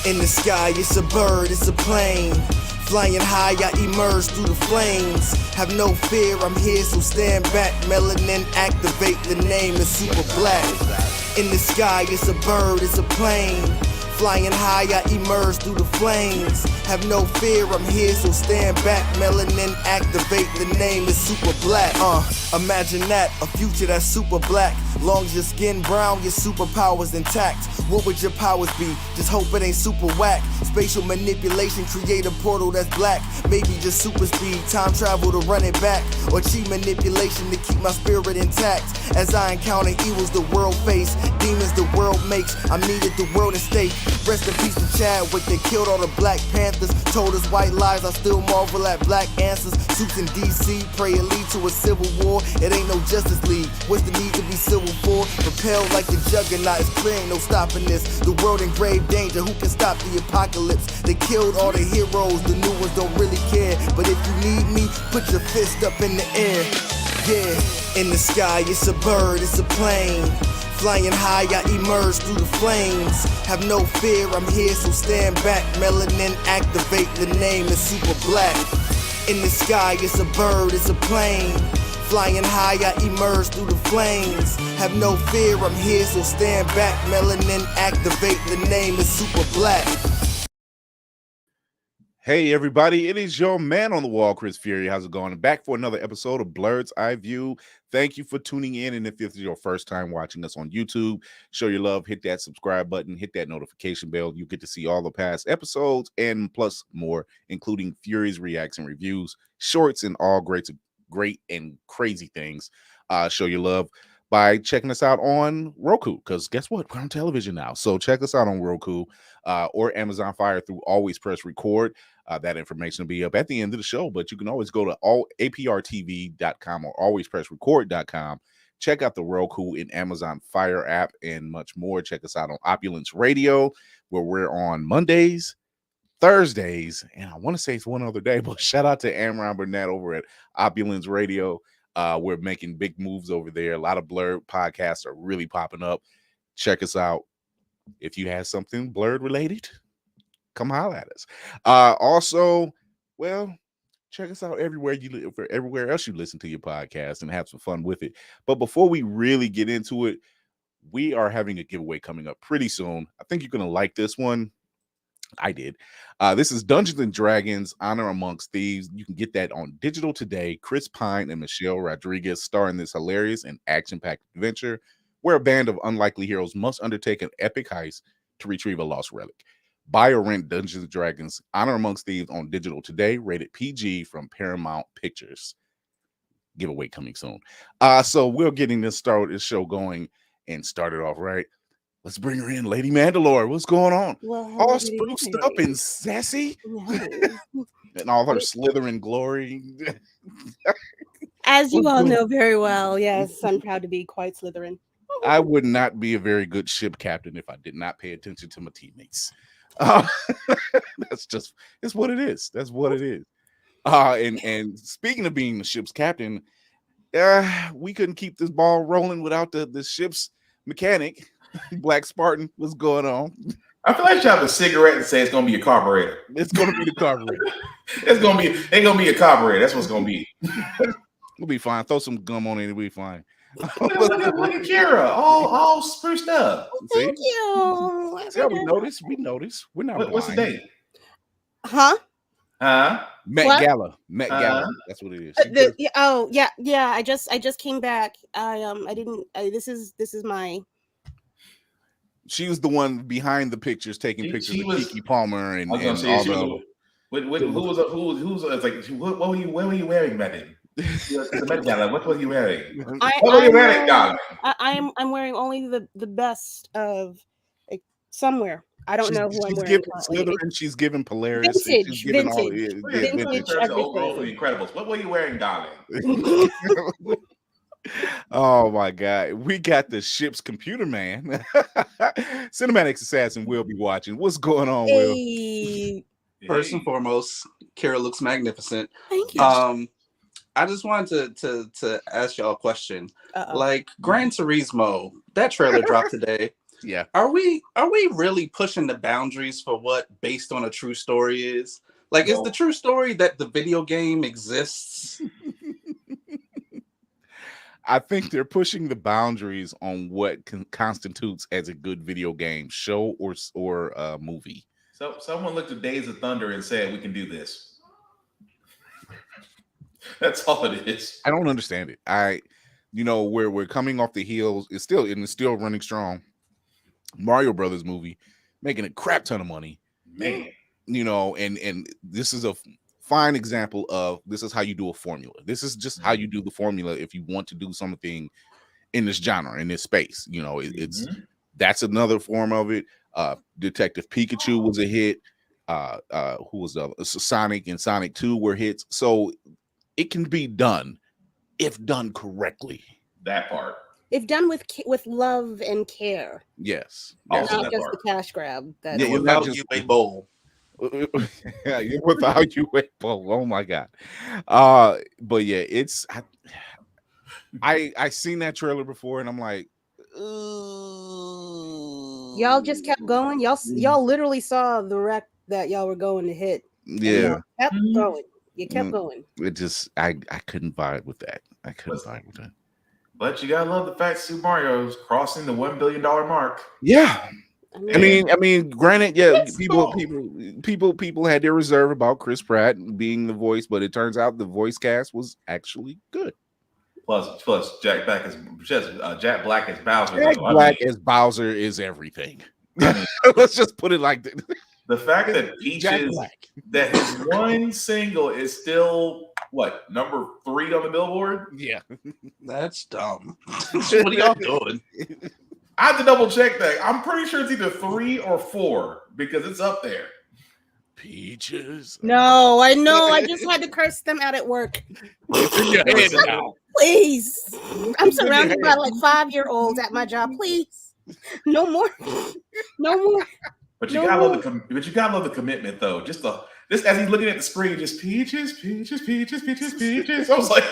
In the sky, it's a bird, it's a plane. Flying high, I emerge through the flames. Have no fear, I'm here, so stand back. Melanin activate, the name is super black. In the sky, it's a bird, it's a plane. Flying high, I emerge through the flames. Have no fear, I'm here, so stand back. Melanin activate, the name is super black. Imagine that, a future that's super black. Long as your skin brown, your superpowers intact. What would your powers be? Just hope it ain't super whack. Spatial manipulation, create a portal that's black. Maybe just super speed, time travel to run it back. Or cheat manipulation to keep my spirit intact. As I encounter evils the world face, demons the world makes, I'm needed the world at stake. Rest in peace to Chadwick, they killed all the Black Panthers. Told us white lies, I still marvel at black answers. Suits in DC, pray it lead to a civil war. It ain't no Justice League, what's the need to be civil for? Propelled like the juggernaut, it's clear, ain't no stopping this. The world in grave danger, who can stop the apocalypse? They killed all the heroes, the new ones don't really care. But if you need me, put your fist up in the air. Yeah, in the sky, it's a bird, it's a plane. Flying high, I emerge through the flames. Have no fear, I'm here, so stand back. Melanin activate, the name is super black. In the sky, it's a bird, it's a plane. Flying high, I emerge through the flames. Have no fear, I'm here, so stand back. Melanin activate, the name is super black. Hey everybody, it is your man on the wall, Chris Fury. How's it going? Back for another episode of Blurred's Eye View. Thank you for tuning in, and if this is your first time watching us on YouTube, show your love, hit that subscribe button, hit that notification bell. You get to see all the past episodes and plus more, including Fury's reacts and reviews, shorts, and all great and crazy things. Show your love by checking us out on Roku, because guess what? We're on television now. So check us out on Roku or Amazon Fire through Always Press Record. That information will be up at the end of the show, but you can always go to aprtv.com or alwayspressrecord.com. Check out the Roku and Amazon Fire app and much more. Check us out on Opulence Radio, where we're on Mondays, Thursdays, and I want to say it's one other day, but shout out to Amron Burnett over at Opulence Radio. We're making big moves over there. A lot of Blurred podcasts are really popping up. Check us out. If you have something Blurred related, come holler at us. Also, well, check us out everywhere else you listen to your podcast and have some fun with it. But before we really get into it, we are having a giveaway coming up pretty soon. I think you're going to like this one. I did. This is Dungeons and Dragons Honor Amongst Thieves. You can get that on digital today. Chris Pine and Michelle Rodriguez star in this hilarious and action-packed adventure where a band of unlikely heroes must undertake an epic heist to retrieve a lost relic. Buy or rent Dungeons and Dragons Honor Amongst Thieves on digital today. Rated PG from Paramount Pictures. Giveaway coming soon. So we're getting this show going and started off right. Let's bring her in, Lady Mandalore. What's going on? Well, all spruced up and sassy, and all her Slytherin glory. As you all know very well, yes, I'm proud to be quite Slytherin. I would not be a very good ship captain if I did not pay attention to my teammates. It's what it is. That's what it is. And speaking of being the ship's captain, we couldn't keep this ball rolling without the ship's mechanic. Black Spartan, what's going on? I feel like you have a cigarette and say it's gonna be a carburetor. It's gonna be the carburetor. Ain't gonna be a carburetor. That's what's gonna be. We'll be fine. Throw some gum on it, and we'll be fine. Look at Kira, all spruced up. Thank you. See how we notice? We notice. We're not blind. What's the date? Huh? Met What? Gala. That's what it is. Yeah. I just came back. I didn't. This is my. She was the one behind the pictures, taking pictures of Keke Palmer and all the. What were you wearing, madam? The Met Gala. What were you wearing? What were you wearing, darling? I'm wearing only the best of somewhere. I don't know who I'm wearing. Slytherin, she's giving Polaris. Vintage. Vintage. Incredibles. What were you wearing, darling? Oh my God, we got the ship's computer man. Cinematics Assassin will be watching. What's going on, Will? First and foremost, Kara looks magnificent. Thank you. I just wanted to ask y'all a question. Like Gran Turismo, that trailer dropped today. Yeah. Are we really pushing the boundaries for what based on a true story is? Like, is the true story that the video game exists? I think they're pushing the boundaries on what constitutes as a good video game show or movie. So someone looked at Days of Thunder and said, "We can do this." That's all it is. I don't understand it. We're coming off the heels. It's still running strong. Mario Brothers movie, making a crap ton of money. Man. And this is a fine example of this is how you do a formula. This is just how you do the formula if you want to do something in this genre, in this space. It's that's another form of it. Detective Pikachu was a hit. Who was the Sonic and Sonic 2 were hits. So it can be done if done correctly. That part. If done with love and care. Yes. Also Not that just part. the cash grab. That Yeah, Without just- you a bowl. Yeah, without you wait. Oh my god. But yeah, it's I seen that trailer before and I'm like, y'all just kept going. Y'all literally saw the wreck that y'all were going to hit. yeah. Y'all kept going. You kept going. It just I couldn't vibe with that. I couldn't vibe with that. But you gotta love the fact Super Mario is crossing the $1 billion mark. Yeah. I mean, granted, yeah, Let's go. people had their reserve about Chris Pratt being the voice, but it turns out the voice cast was actually good. Plus Jack Black as Bowser. Jack though. Black as Bowser is everything. Let's just put it like that. The fact that Jack Peaches, Black. that his one single is still number 3 on the Billboard. Yeah. That's dumb. What are y'all doing? I have to double check that. I'm pretty sure it's either 3 or 4 because it's up there. Peaches. No, I know. I just had to curse them out at work. It's in your head now. Please. I'm surrounded by like 5-year-olds at my job. Please. No more. No more. But you gotta love the commitment though. Just as he's looking at the screen, just Peaches, Peaches, Peaches, Peaches, Peaches. I was like,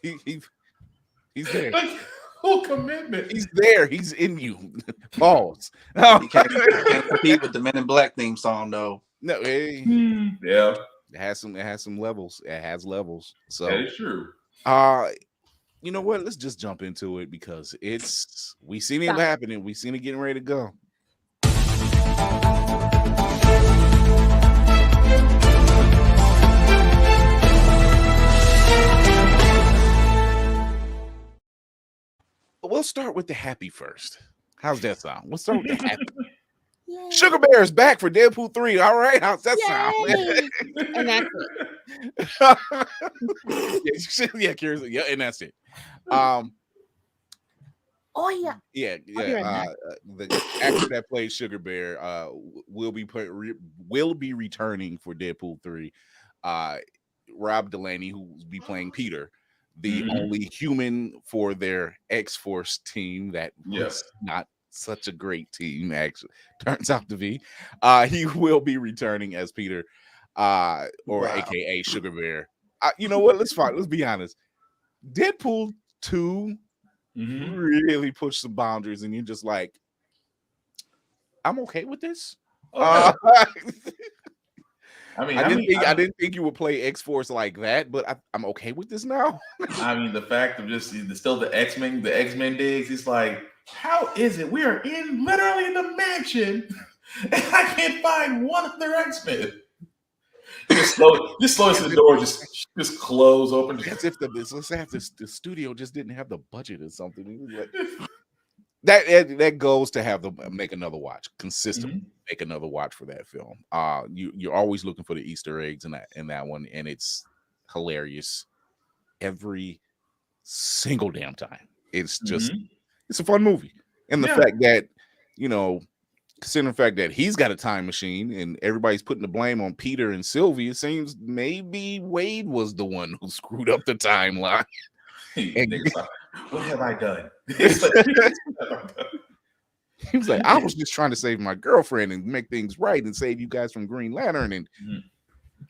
He's there. like full commitment. He's there. He's in you. Pause. You can't compete with the Men in Black theme song, though. No, hey. Yeah, It has some levels. It has levels. So that is true. you know what? Let's just jump into it because we seen it happening. We seen it getting ready to go. We'll start with the happy first. How's that sound? We'll start with the happy. Yay. Sugar Bear is back for Deadpool 3. All right. How's that Yay. And that's it. sound? Yeah, Kira's, yeah, and that's it. Oh yeah. Yeah. be right The actor that plays Sugar Bear will be returning for Deadpool 3. Rob Delaney, who will be playing Peter, the only human for their X-Force team that was not such a great team, actually turns out to be. He will be returning as Peter, or AKA Sugar Bear. You know what? Let's be honest. Deadpool 2 really pushed some boundaries, and you're just like, I'm okay with this. I didn't think you would play X-Force like that, but I'm okay with this now. I mean, the fact of just still the X-Men digs. It's like, how is it we are literally in the mansion and I can't find one of their X-Men? Just slow as the door just close open. As if the studio just didn't have the budget or something. That goes to have them make another watch consistently. Make another watch for that film. You're always looking for the Easter eggs in that one, and it's hilarious every single damn time. It's just it's a fun movie, and the fact that considering the fact that he's got a time machine and everybody's putting the blame on Peter and Sylvie, it seems maybe Wade was the one who screwed up the timeline. What have I done? He was like, I was just trying to save my girlfriend and make things right and save you guys from Green Lantern, and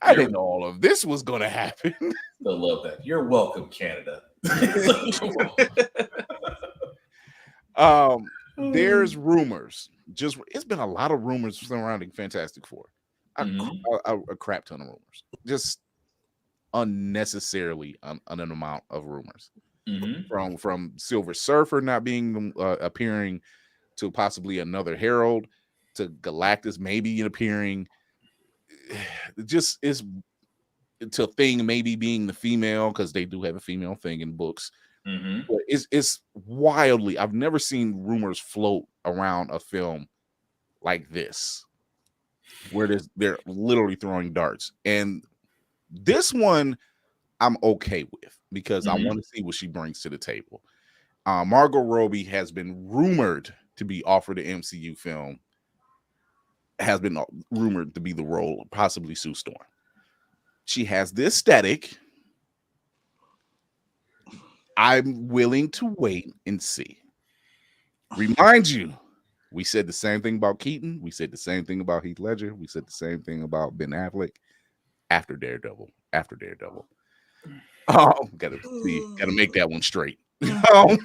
I didn't know all of this was going to happen. Still love that. You're welcome, Canada. There's rumors. Just it's been a lot of rumors surrounding Fantastic Four. A crap ton of rumors. Just unnecessarily an amount of rumors. From Silver Surfer not being appearing to possibly another Herald to Galactus maybe appearing. Just is to Thing maybe being the female because they do have a female Thing in books. But it's wildly. I've never seen rumors float around a film like this, where they're literally throwing darts. And this one, I'm okay with because I want to see what she brings to the table. Margot Robbie has been rumored to be offered an MCU film. Has been rumored to be the role of possibly Sue Storm. She has the aesthetic. I'm willing to wait and see. Remind you, we said the same thing about Keaton. We said the same thing about Heath Ledger. We said the same thing about Ben Affleck after Daredevil. Oh, gotta make that one straight. But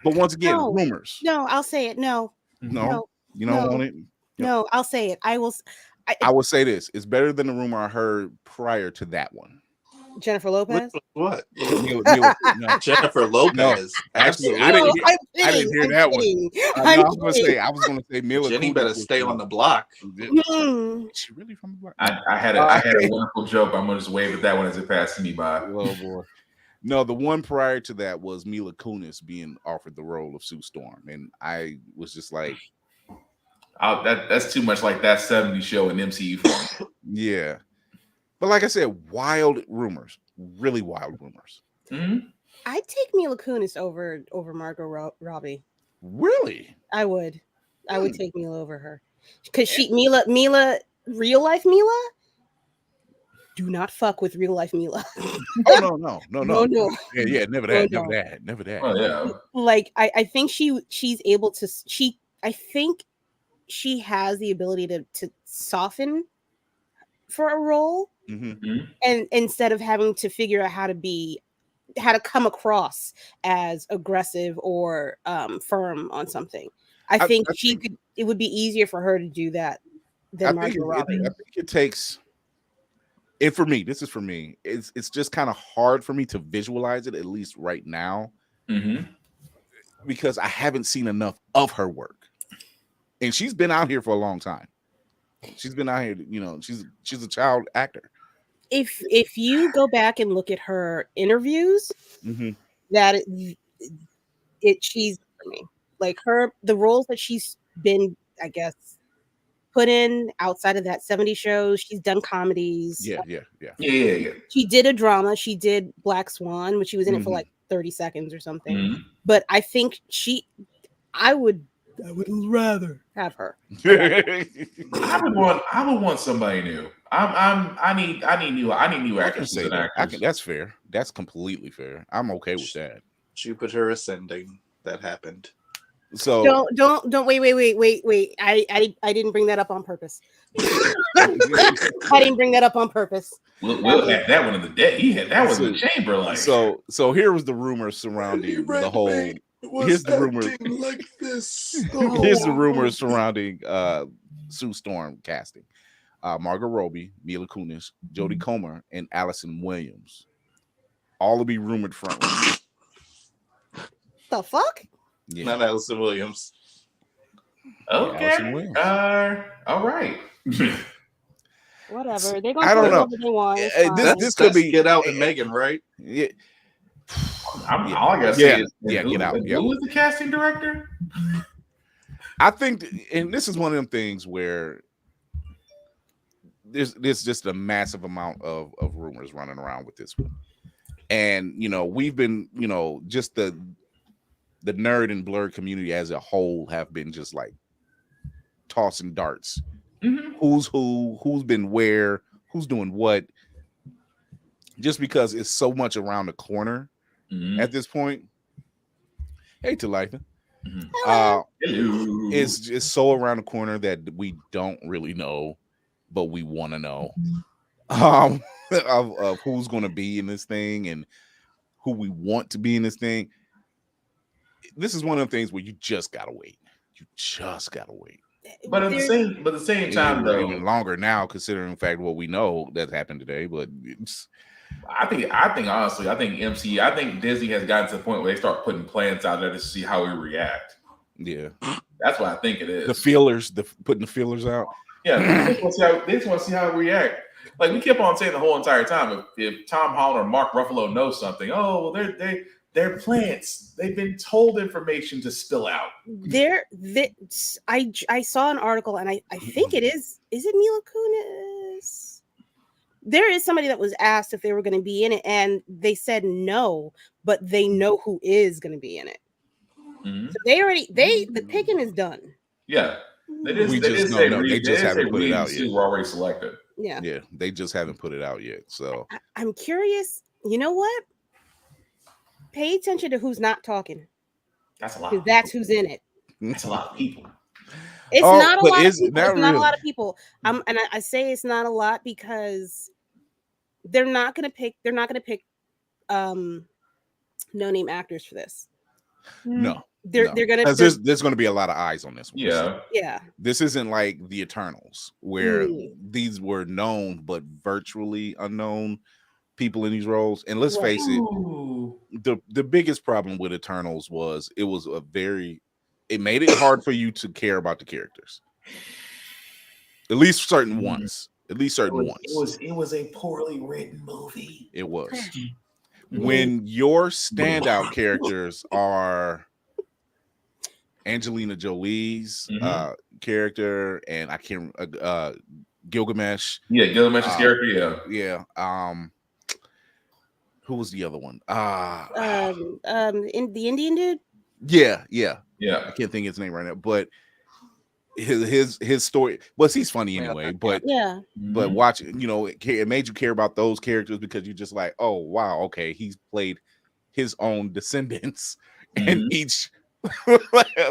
once again, rumors. No, I'll say it. No, you don't want it. No, I'll say it. I will say this. It's better than the rumor I heard prior to that one. Jennifer Lopez. What? No. Jennifer Lopez. No, actually, I didn't hear that one. I was gonna say Mila. Jenny better stay on the block. Is she really from the block? I had a wonderful joke. I'm gonna just wave at that one as it passes me by. Oh boy. No, the one prior to that was Mila Kunis being offered the role of Sue Storm, and I was just like, that's too much like that 70s show in MCU form. Yeah. But like I said, wild rumors, really wild rumors. I'd take Mila Kunis over Margot Robbie. Really? I would. I would take Mila over her because Mila, real life Mila. Do not fuck with real life Mila. Oh no. Yeah, never that. Never that. Oh yeah. Like I think she's able to. I think she has the ability to soften for a role. And instead of having to figure out how to come across as aggressive or firm on something, I think it would be easier for her to do that than Margot Robbie. I think it takes. And for me, this is for me. It's just kind of hard for me to visualize it, at least right now, because I haven't seen enough of her work, and she's been out here for a long time. She's been out here, she's a child actor. If you go back and look at her interviews, that she's for me, like the roles that she's been, I guess, put in outside of that 70 shows, she's done comedies. Yeah. She did a drama. She did Black Swan, which she was in it for like 30 seconds or something. But I think I would rather have her. I would want somebody new. I need new actors. That's fair. That's completely fair. I'm okay with that. Jupiter Ascending. That happened. So don't wait. I didn't bring that up on purpose. I didn't bring that up on purpose. Will had that one in the day. He had that one in the chamber. Like so here was the rumor surrounding the whole. Here's the rumor like this. Here's the rumors surrounding Sue Storm casting. Margot Robbie, Mila Kunis, Jodie Comer, and Allison Williams. All will be rumored front runners. The fuck? Yeah. Not Allison Williams. Okay. Allison Williams. All right. Whatever. They're gonna I don't know. They want. This could be Get Out and Megan, right? Yeah. All I gotta say is Get Out. Yeah. Who is the casting director? I think, and this is one of them things where there's just a massive amount of rumors running around with this one. And, we've been, just the nerd and blurred community as a whole have been just like tossing darts. Who's who's been where, who's doing what, just because it's so much around the corner at this point. Hey, Talitha. Hello. It's just so around the corner that we don't really know, but we want to know of who's going to be in this thing and who we want to be in this thing. This is one of the things where you just gotta wait. You just gotta wait. But at the same time, though, even longer now, considering the fact what we know that happened today. But I think honestly, I think Disney has gotten to the point where they start putting plans out there to see how we react. Yeah, that's what I think it is. The feelers, putting the feelers out. Yeah, they just want to see how we react. Like we kept on saying the whole entire time, if Tom Holland or Mark Ruffalo knows something, oh, well, they're plants. They've been told information to spill out. I saw an article, and I think it is it Mila Kunis? There is somebody that was asked if they were going to be in it, and they said no, but they know who is going to be in it. Mm-hmm. So the picking is done. Yeah. They just haven't put it out yet. We're already selected. Yeah. They just haven't put it out yet. So I'm curious. You know what? Pay attention to who's not talking. That's a lot. Because that's who's in it. That's a lot of people. It's not a lot of people. It's not a lot of people. And I say it's not a lot because they're not gonna pick no-name actors for this. No. They're gonna there's gonna be a lot of eyes on this one. Yeah. This isn't like the Eternals where these were known but virtually unknown people in these roles. And let's face it, the biggest problem with Eternals was it made it hard for you to care about the characters. At least certain ones. It was a poorly written movie. It was. When your standout characters are Angelina Jolie's character, and I can't Gilgamesh. Yeah, Gilgamesh's character. Yeah. Who was the other one? In the Indian dude. Yeah. I can't think of his name right now, but his story. Well, he's funny anyway. But but watching, it made you care about those characters because you're just like, oh wow, okay, he's played his own descendants in each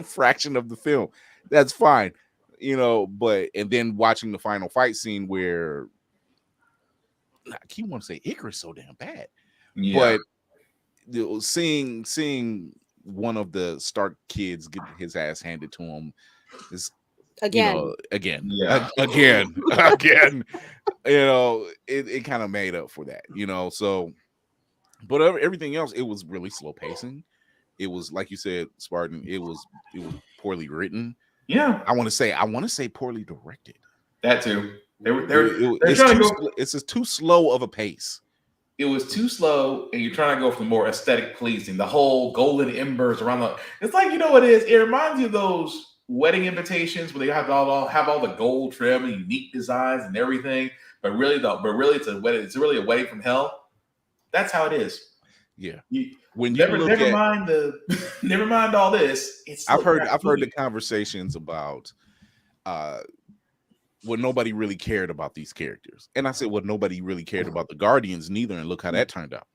fraction of the film. That's fine, But and then watching the final fight scene where I keep wanting to say Icarus so damn bad, but seeing one of the Stark kids get his ass handed to him is again. It kind of made up for that, So, but everything else, it was really slow pacing. It was like you said, Spartan. It was poorly written. Yeah, I want to say poorly directed. That too. It's just too slow of a pace. It was too slow, and you're trying to go for the more aesthetic pleasing. The whole golden embers around it's like, what it is? It reminds you of those wedding invitations where they have all the gold trim and unique designs and everything. But really it's a wedding. It's really a wedding from hell. That's how it is. Yeah. Never mind all this. I've heard the conversations about nobody really cared about these characters. And I said, nobody really cared about the Guardians neither, and look how that turned out.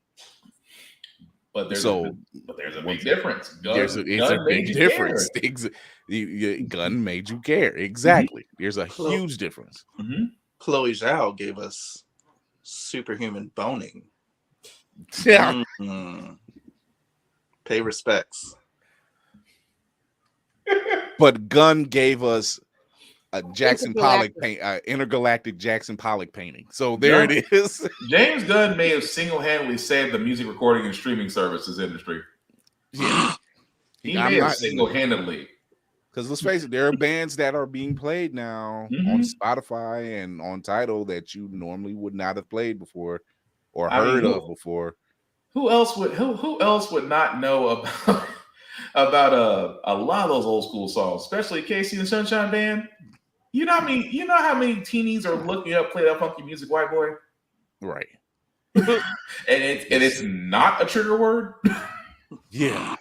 But there's a big difference. There's a big difference. Gun made you care. Exactly. There's a huge difference. Chloe Zhao gave us superhuman boning. Yeah. Pay respects. But Gunn gave us a Jackson Pollock intergalactic Jackson Pollock painting. So there it is. James Gunn may have single-handedly saved the music recording and streaming services industry. Yeah. He may have single-handedly. Because let's face it, there are bands that are being played now on Spotify and on Tidal that you normally would not have played before or heard of before. Who else would not know about a lot of those old school songs, especially Casey and the Sunshine Band? You know how many teenies are looking up Play That Funky Music, White Boy? Right. and it's not a trigger word. Yeah.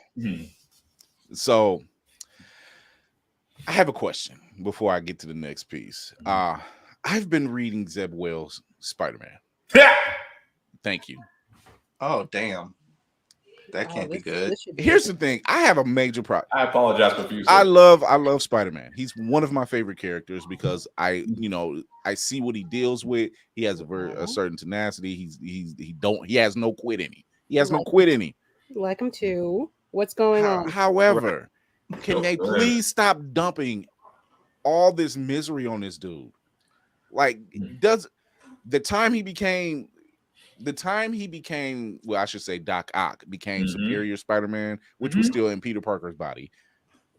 So I have a question before I get to the next piece. I've been reading Zeb Wells' Spider-Man. Thank you. Oh, damn. That can't be good. Here's the thing. I have a major problem. I apologize for you. I love Spider-Man. He's one of my favorite characters because I see what he deals with. He has a certain tenacity. He has no quit in him. He has no quit in him. Like him too. What's going on? However, can they Go ahead. please stop dumping all this misery on this dude? Like, does the time he became, well, I should say Doc Ock became Superior Spider-Man, which was still in Peter Parker's body,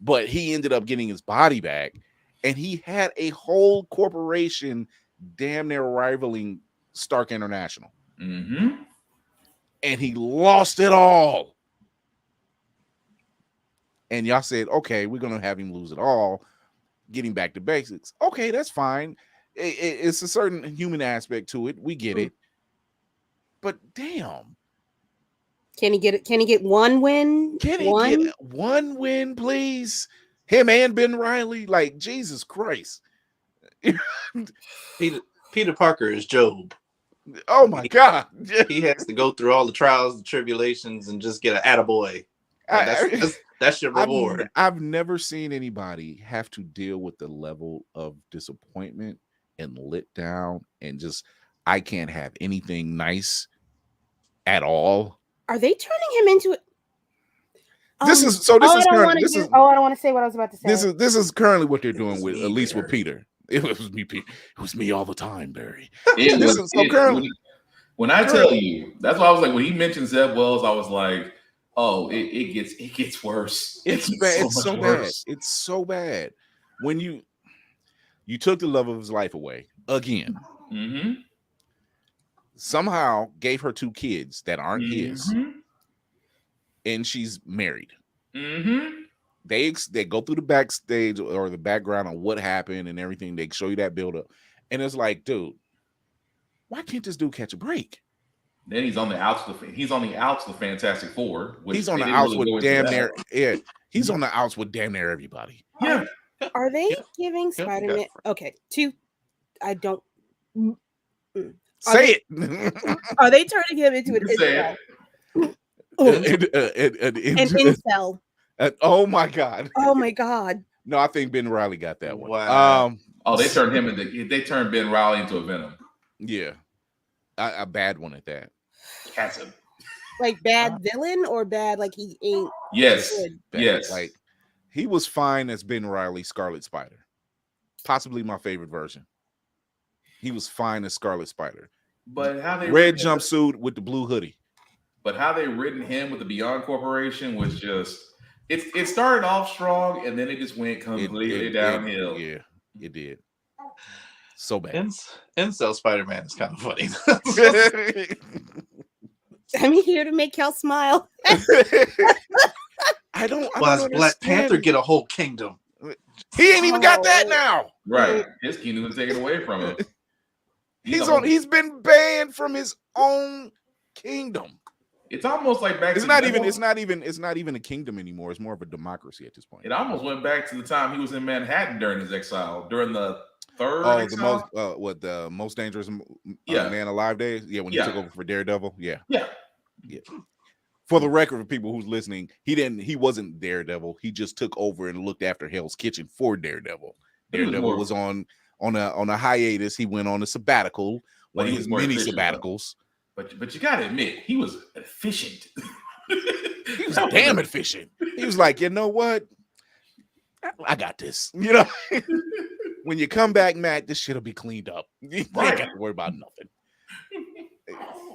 but he ended up getting his body back, and he had a whole corporation damn near rivaling Stark International. And he lost it all. And y'all said, okay, we're gonna have him lose it all, getting back to basics. Okay, that's fine. It's a certain human aspect to it. We get it. But damn. Can he get it? Can he get one win? Can he get one win, please? Him and Ben Reilly? Like, Jesus Christ. Peter Parker is Job. Oh my God. He has to go through all the trials and tribulations and just get an attaboy. That's your reward. I've never seen anybody have to deal with the level of disappointment and let down and just, I can't have anything nice at all. Are they turning him into it? This is currently, I don't want to say what I was about to say. This is currently what they're doing with, at least with Peter. It was me, Peter. It was me all the time, Barry. When I tell you, that's why I was like, when he mentioned Zeb Wells, I was like, oh, it gets worse. It's bad. It's so bad. It's so bad. When you took the love of his life away again. Somehow gave her 2 kids that aren't his, and she's married. They go through the backstage or the background on what happened and everything. They show you that build up, and it's like, dude, why can't this dude catch a break? Then he's on the outs of the Fantastic Four. He's on the outs with damn near He's on the outs with damn near everybody. Yeah. Are they giving Spider-Man? Okay, 2. I don't. Say it. Are they turning him into an incel? Oh my God. Oh my God. No, I think Ben Reilly got that one. Wow. They turned Ben Reilly into a Venom. Yeah. A bad one at that. Catch him. Like bad villain or bad like he ain't. Yes. Bad. Yes. Like he was fine as Ben Reilly, Scarlet Spider. Possibly my favorite version. He was fine as Scarlet Spider. But how they red jumpsuit with the blue hoodie. But how they written him with the Beyond Corporation was just it started off strong and then it just went completely downhill. Yeah, it did. So bad. Incel Spider-Man is kind of funny. I'm here to make y'all smile. I don't Black Panther get a whole kingdom. He ain't even got that now. Right. His kingdom was taken away from him. He's been banned from his own kingdom. It's almost like back. It's not even a kingdom anymore. It's more of a democracy at this point. It almost went back to the time he was in Manhattan during his exile, during the third. Exile? The most dangerous man alive days. Yeah, when he took over for Daredevil. Yeah. For the record, for people who's listening, he wasn't Daredevil. He just took over and looked after Hell's Kitchen for Daredevil. Daredevil was on a hiatus. He went on a sabbatical, one of his many sabbaticals. But you gotta admit, he was efficient. He was damn efficient. He was like, you know what? I got this. You know, when you come back, Matt, this shit'll be cleaned up. You ain't got to worry about nothing.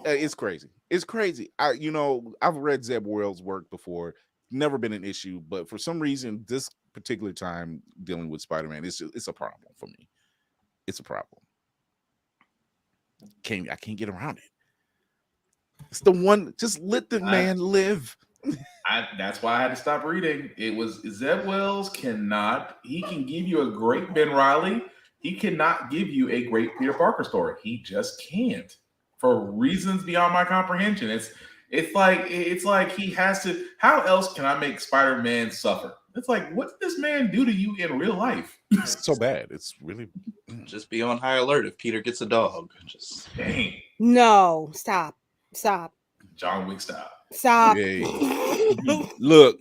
It's crazy. It's crazy. I've read Zeb Wells' work before. Never been an issue, but for some reason, this particular time dealing with Spider-Man, it's a problem for me. It's a problem. I can't get around it. It's the one. Just let the man live. That's why I had to stop reading. It was Zeb Wells cannot. He can give you a great Ben Reilly. He cannot give you a great Peter Parker story. He just can't, for reasons beyond my comprehension. It's like he has to. How else can I make Spider-Man suffer? It's like, what did this man do to you in real life? It's so bad. It's really just be on high alert if Peter gets a dog. Just dang. No, stop. John Wick stop. Stop. Hey. Look,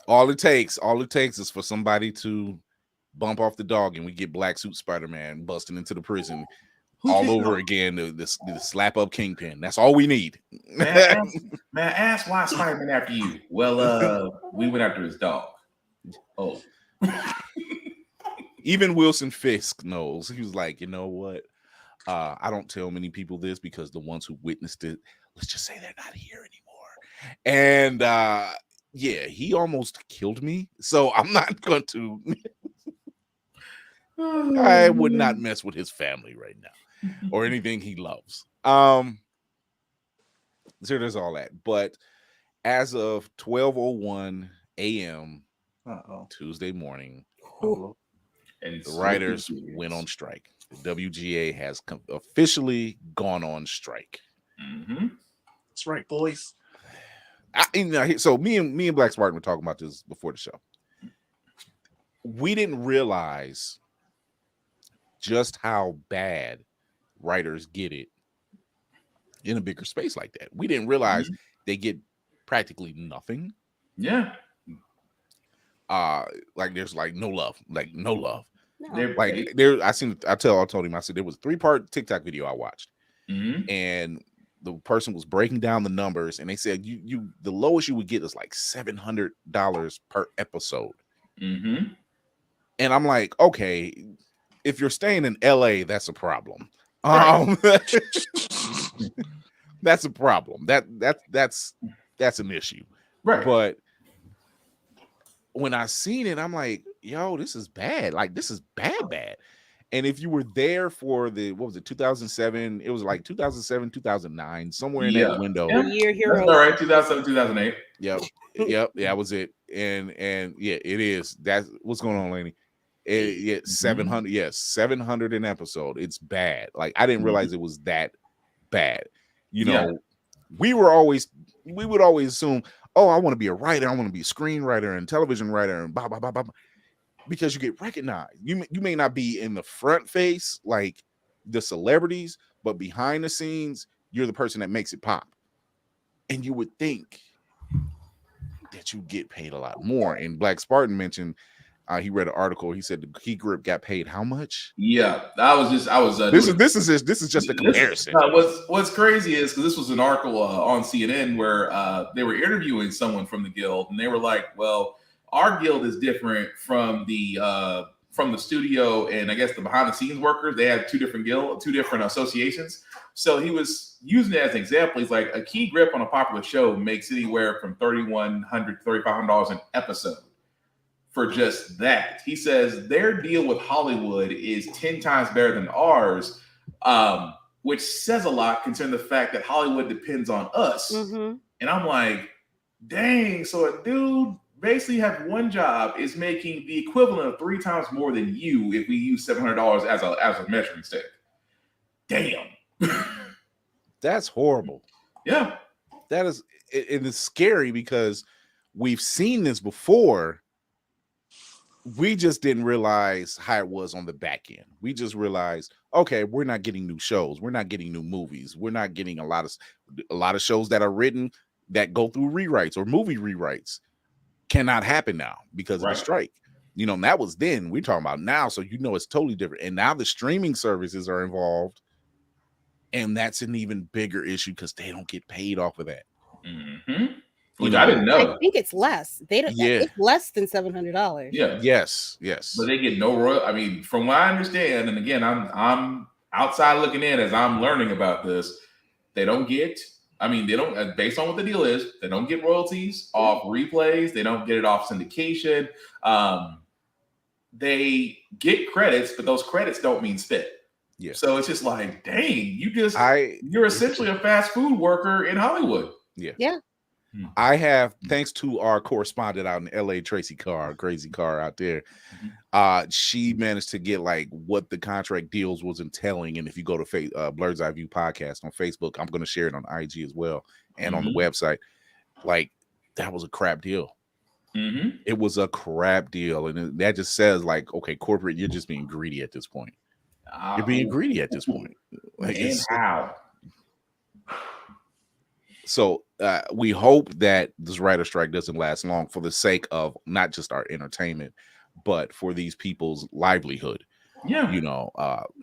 all it takes is for somebody to bump off the dog and we get Black Suit Spider-Man busting into the prison. all over again. The slap up Kingpin. That's all we need. Man, ask why Spider-Man after you. Well, we went after his dog. Oh. Even Wilson Fisk knows. He was like, you know what? I don't tell many people this because the ones who witnessed it, let's just say they're not here anymore. And yeah, he almost killed me. So I'm not going to. I would not mess with his family right now or anything he loves. So there's all that. But as of 12:01 a.m. Tuesday morning, and the writers went on strike. The WGA has officially gone on strike. Mm-hmm. That's right, boys. So me and Black Spartan were talking about this before the show. We didn't realize just how bad writers get it in a bigger space like that. We didn't realize they get practically nothing. Yeah. Like there's like no love. No. I told him, I said there was a 3-part TikTok video I watched. And the person was breaking down the numbers, and they said you the lowest you would get is like $700 per episode. And I'm like, okay, if you're staying in LA, that's a problem. That's a problem. That's an issue. Right. But when I seen it, I'm like, yo, this is bad. Like, this is bad. And if you were there for the, what was it, 2007? It was like 2007, 2009, somewhere in that window. Year hero. That's all right, 2007, 2008. Yep, that was it. And yeah, it is. That's what's going on, Laney. 700, yes, 700 an episode. It's bad. Like, I didn't realize it was that bad. You know, we would always assume, oh, I want to be a writer, I want to be a screenwriter and television writer and blah blah blah blah, because you get recognized. You may not be in the front face like the celebrities, but behind the scenes, you're the person that makes it pop. And you would think that you get paid a lot more. And Black Spartan mentioned he read an article. He said the Key Grip got paid how much? Yeah, this is just a comparison. What's crazy is because this was an article on CNN where they were interviewing someone from the guild, and they were like, "Well, our guild is different from the studio, and I guess the behind the scenes workers. They have two different associations." So he was using it as an example. He's like, a Key Grip on a popular show makes anywhere from $3,100 to $3,500 an episode. For just that, he says their deal with Hollywood is 10 times better than ours, which says a lot considering the fact that Hollywood depends on us. And I'm like, dang, so a dude basically have one job is making the equivalent of 3 times more than you if we use $700 as a measuring stick. Damn. That's horrible. Yeah. That is, it is scary because we've seen this before. We just didn't realize how it was on the back end. We just realized, okay, we're not getting new shows. We're not getting new movies. We're not getting a lot of shows that are written that go through rewrites or movie rewrites cannot happen now because of the strike. You know, and that was then. We're talking about now, so you know it's totally different. And now the streaming services are involved, and that's an even bigger issue because they don't get paid off of that. Which I didn't know. I think it's less. It's less than $700. Yeah. Yes. But they get no royalty. I mean, from what I understand, and again, I'm outside looking in as I'm learning about this. They don't get. I mean, they don't. Based on what the deal is, they don't get royalties off replays. They don't get it off syndication. They get credits, but those credits don't mean spit. Yeah. So it's just like, dang, you're essentially a fast food worker in Hollywood. Yeah. I have, thanks to our correspondent out in LA, Tracy Carr, crazy Carr out there. She managed to get like what the contract deals was entailing. And if you go to Blur's Eye View podcast on Facebook, I'm going to share it on IG as well and on the website. Like, that was a crap deal. It was a crap deal. And that just says like, okay, corporate, you're just being greedy at this point. You're being greedy at this point. Like, and how? So we hope that this writer strike doesn't last long for the sake of not just our entertainment, but for these people's livelihood. Yeah. You know,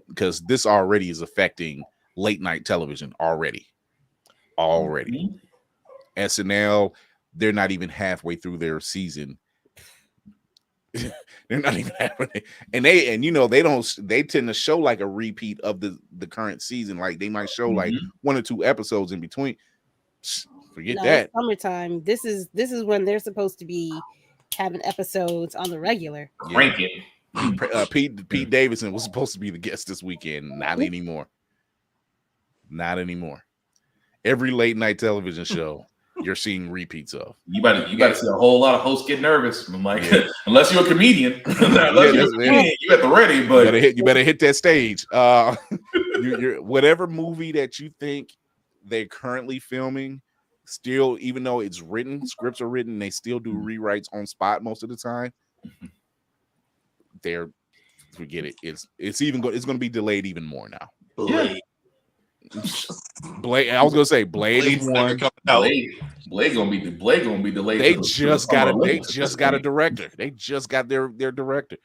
because this already is affecting late night television already. Mm-hmm. SNL, they're not even halfway through their season. They're not even halfway, and they tend to show like a repeat of the current season. Like they might show like 1 or 2 episodes in between. Forget that. It's summertime. This is when they're supposed to be having episodes on the regular. Crank it. Pete Davidson was supposed to be the guest this weekend. Not anymore. Not anymore. Every late night television show you're seeing repeats of. You better see a whole lot of hosts get nervous. I'm like, unless you're a comedian, you at the ready. But you better hit that stage. You're whatever movie that you think they're currently filming, still, even though it's written, scripts are written, they still do rewrites on spot most of the time. Forget it. It's going to be delayed even more now. Blade. I was gonna say Blade is one. Blade gonna be delayed. They just got a director. They just got their director.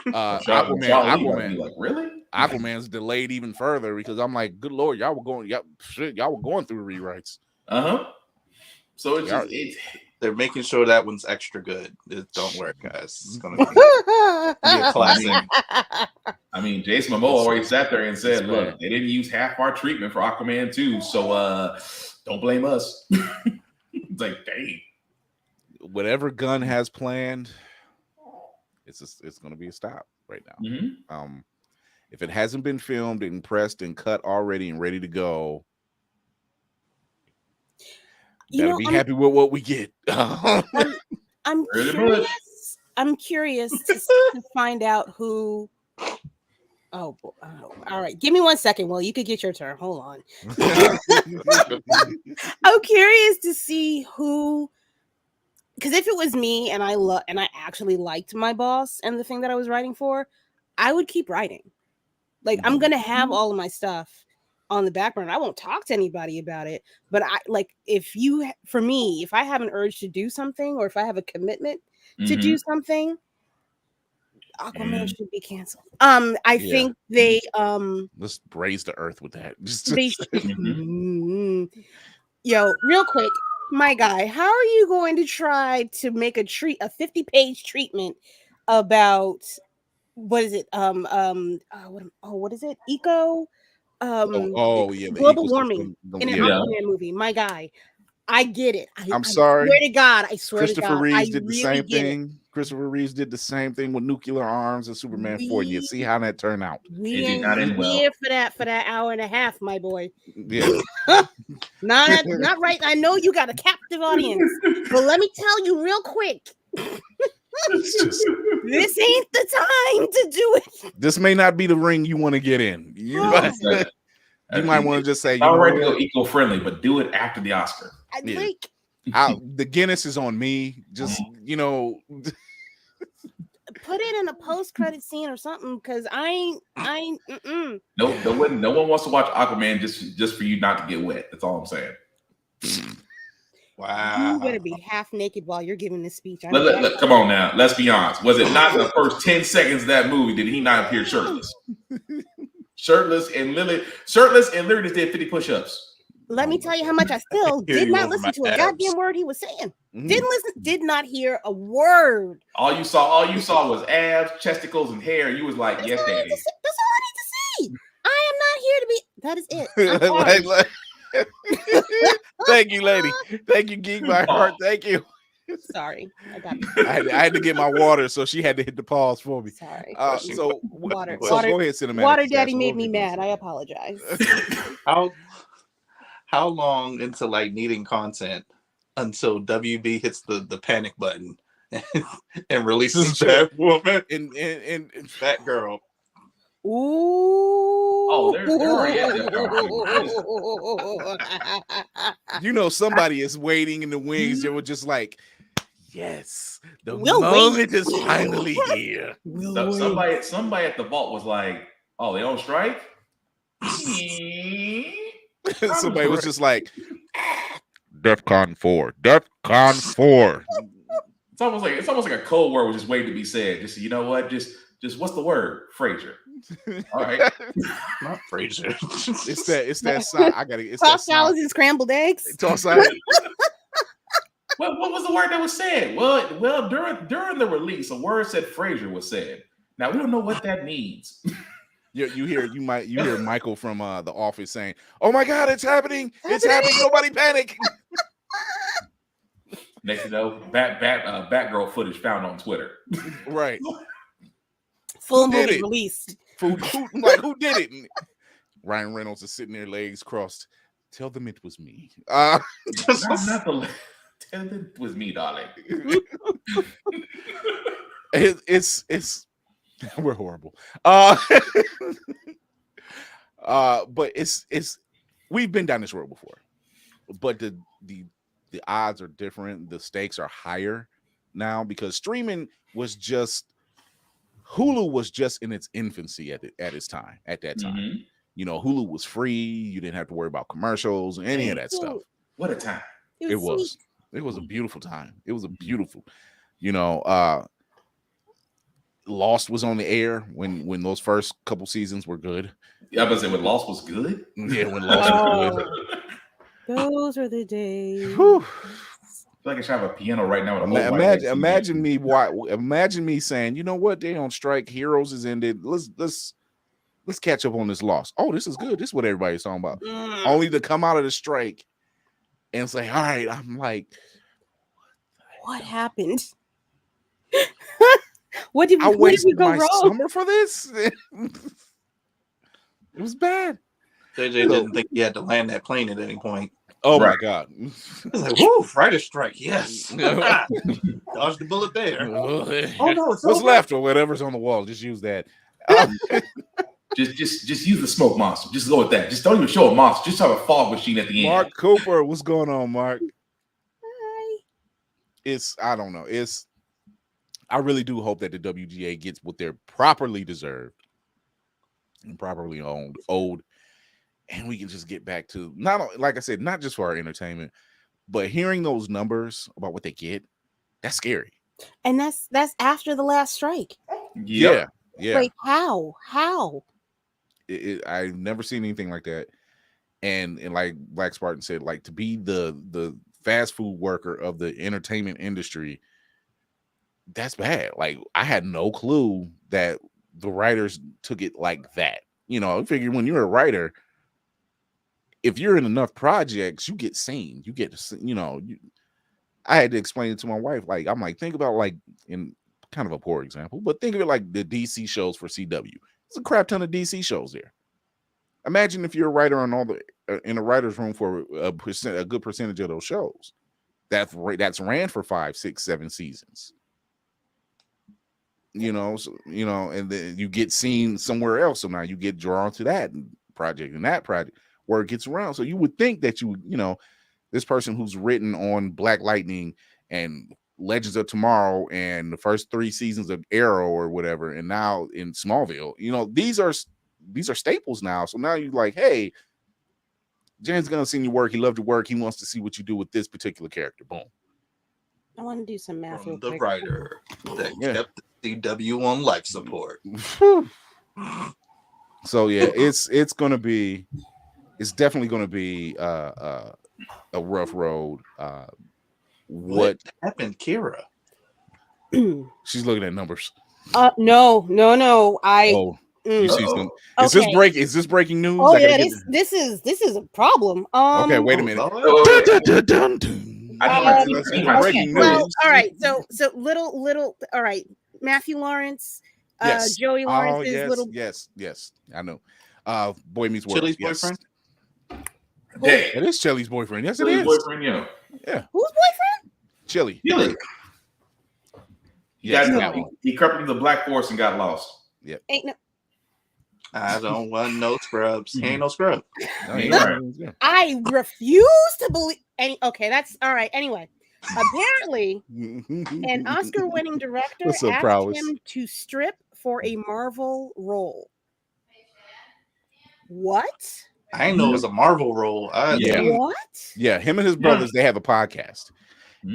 Aquaman. Like, really? Aquaman's delayed even further because I'm like, good lord, y'all were going through rewrites. So it's they're making sure that one's extra good. It don't work, guys. It's gonna be a classic. I mean, Jason Momoa always sat there and said, "Look, they didn't use half our treatment for Aquaman 2, so don't blame us." It's like, dang. Whatever Gunn has planned, it's going to be a stop right now. If it hasn't been filmed and pressed and cut already and ready to go, better be happy with what we get. I'm curious. I'm curious to find out who. Oh, all right. Give me 1 second. Well, you could get your turn. Hold on. I'm curious to see who, because if it was me and I actually liked my boss and the thing that I was writing for, I would keep writing. Like I'm gonna have all of my stuff on the background. I won't talk to anybody about it. But if I have an urge to do something, or if I have a commitment to do something, Aquaman should be canceled. I think they let's raise the earth with that. Yo, real quick, my guy, how are you going to try to make a 50-page treatment about what is it? What is it? Global warming in an Aquaman movie. My guy, I get it. I'm sorry. I swear to God. Christopher Reeves did the same thing. Christopher Reeves did the same thing with Nuclear Arms and Superman 4. You see how that turned out. We ain't here for that hour and a half, my boy. Yeah. not right. I know you got a captive audience, but let me tell you real quick. This ain't the time to do it. This may not be the ring you want to get in. You might want to just say, "All right, to go eco-friendly, but do it after the Oscar." The Guinness is on me. Just put it in a post-credit scene or something, because I ain't. No one wants to watch Aquaman just for you not to get wet. That's all I'm saying. Wow. You better be half naked while you're giving this speech. Come on now. Let's be honest. Was it not in the first 10 seconds of that movie did he not appear shirtless? Shirtless and literally just did 50 push-ups. Let me tell you how much I still did not listen to a goddamn word he was saying. Did not hear a word. All you saw was abs, chesticles, and hair. You was like, yes, daddy. That's all I need to see. I am not here to be. That is it. Thank you, lady. Thank you, Geek by Heart. Thank you. Sorry, I got. I had to get my water, so she had to hit the pause for me. Sorry. Water. Go ahead, Cinematic. Water Daddy made me mad. I apologize. How long into needing content until WB hits the panic button and releases Batwoman and Batgirl? Ooh. Oh, they're somebody is waiting in the wings. They were just like, yes, the moment is finally here. Somebody at the vault was like, oh, they on strike? Somebody was just like, DEFCON 4. DEFCON 4. It's almost like a code word was just waiting to be said. Just, you know what? Just what's the word? Frazier. All right. Not Fraser. It's that side. I gotta. It's Tossed that salads and scrambled eggs. toss salad. What was the word that was said? Well, during the release, a word said Fraser was said. Now we don't know what that means. You hear Michael from The Office saying, "Oh my God, it's happening! It's happening! Nobody panic!" Next, you know, Batgirl footage found on Twitter. Right. Full Who did movie it? released. Who did it? And Ryan Reynolds is sitting there, legs crossed. Tell them it was me. Not the. Tell them it was me, darling. It's we're horrible. But it's we've been down this road before, but the odds are different. The stakes are higher now because streaming was just Hulu was just in its infancy at its time. At that time, Mm-hmm. you know, Hulu was free. You didn't have to worry about commercials or any of that stuff. What a time! It was a beautiful time. It was a beautiful, you know. Lost was on the air when those first couple seasons were good. Yeah, I was saying when Lost was good. Yeah, when Lost was good. Those are the days. Whew. I feel like I should have a piano right now. With Imagine me saying, you know what, they on strike. Heroes is ended. Let's catch up on this Lost. Oh, this is good. This is what everybody's talking about. Only to come out of the strike and say, all right. I'm like, What happened? What did I we wasted go my wrong? summer for this. It was bad. JJ didn't think he had to land that plane at any point. Oh Right. my God. He was like, whoo, writer strike. Yes. Dodged the bullet there. Oh no, it's What's over. left or whatever's on the wall? Just use that. Just use the smoke monster. Just go with that. Just don't even show a monster. Just have a fog machine at the end. Mark Cooper, what's going on, Mark? Hi. I don't know. I really do hope that the WGA gets what they're properly deserved and properly owed, and we can just get back to like I said, not just for our entertainment, but hearing those numbers about what they get, that's scary. And that's after the last strike. Yeah. Like how? I've never seen anything like that. And like Black Spartan said, like to be the fast food worker of the entertainment industry, that's bad. Like I had no clue that the writers took it like that. You know, I figure when you're a writer, if you're in enough projects, you get seen. You get to, you know, I had to explain it to my wife. Like, I'm like, think about like in kind of a poor example, but think of it like the DC shows for CW. There's a crap ton of DC shows there. Imagine if you're a writer on all the in a writer's room for a good percentage of those shows. That's ran for 5, 6, 7 seasons. You know, and then you get seen somewhere else. So now you get drawn to that project and that project where it gets around. So you would think that you know, this person who's written on Black Lightning and Legends of Tomorrow and the first 3 seasons of Arrow or whatever, and now in Smallville, you know, these are staples now. So now you're like, hey, James Gunn seen your work. He loved your work. He wants to see what you do with this particular character. Boom. I want to do some math. From real the quick. writer that kept the CW on life support. So yeah, it's definitely gonna be a rough road. What happened, Kira? She's looking at numbers. No. You see some. Okay. Is this breaking news? Oh yeah, this is a problem. Okay, wait a minute. Breaking news. All right. So little. All right. Matthew Lawrence. Yes. Joey Lawrence is yes, little. Yes. I know. Boy Meets World. Chili's boyfriend. Hey, it is Chili's boyfriend. Yes, Chili's it is. boyfriend, yeah. Whose boyfriend? Chili. Yes, he crept into the Black Forest and got lost. Yeah. Ain't no. I don't want no scrubs. He ain't no scrub. No, I refuse to believe. Okay, that's all right. Anyway, apparently, an Oscar-winning director asked him to strip for a Marvel role. What? I didn't know it was a Marvel role. What? Yeah, him and his brothers, they have a podcast.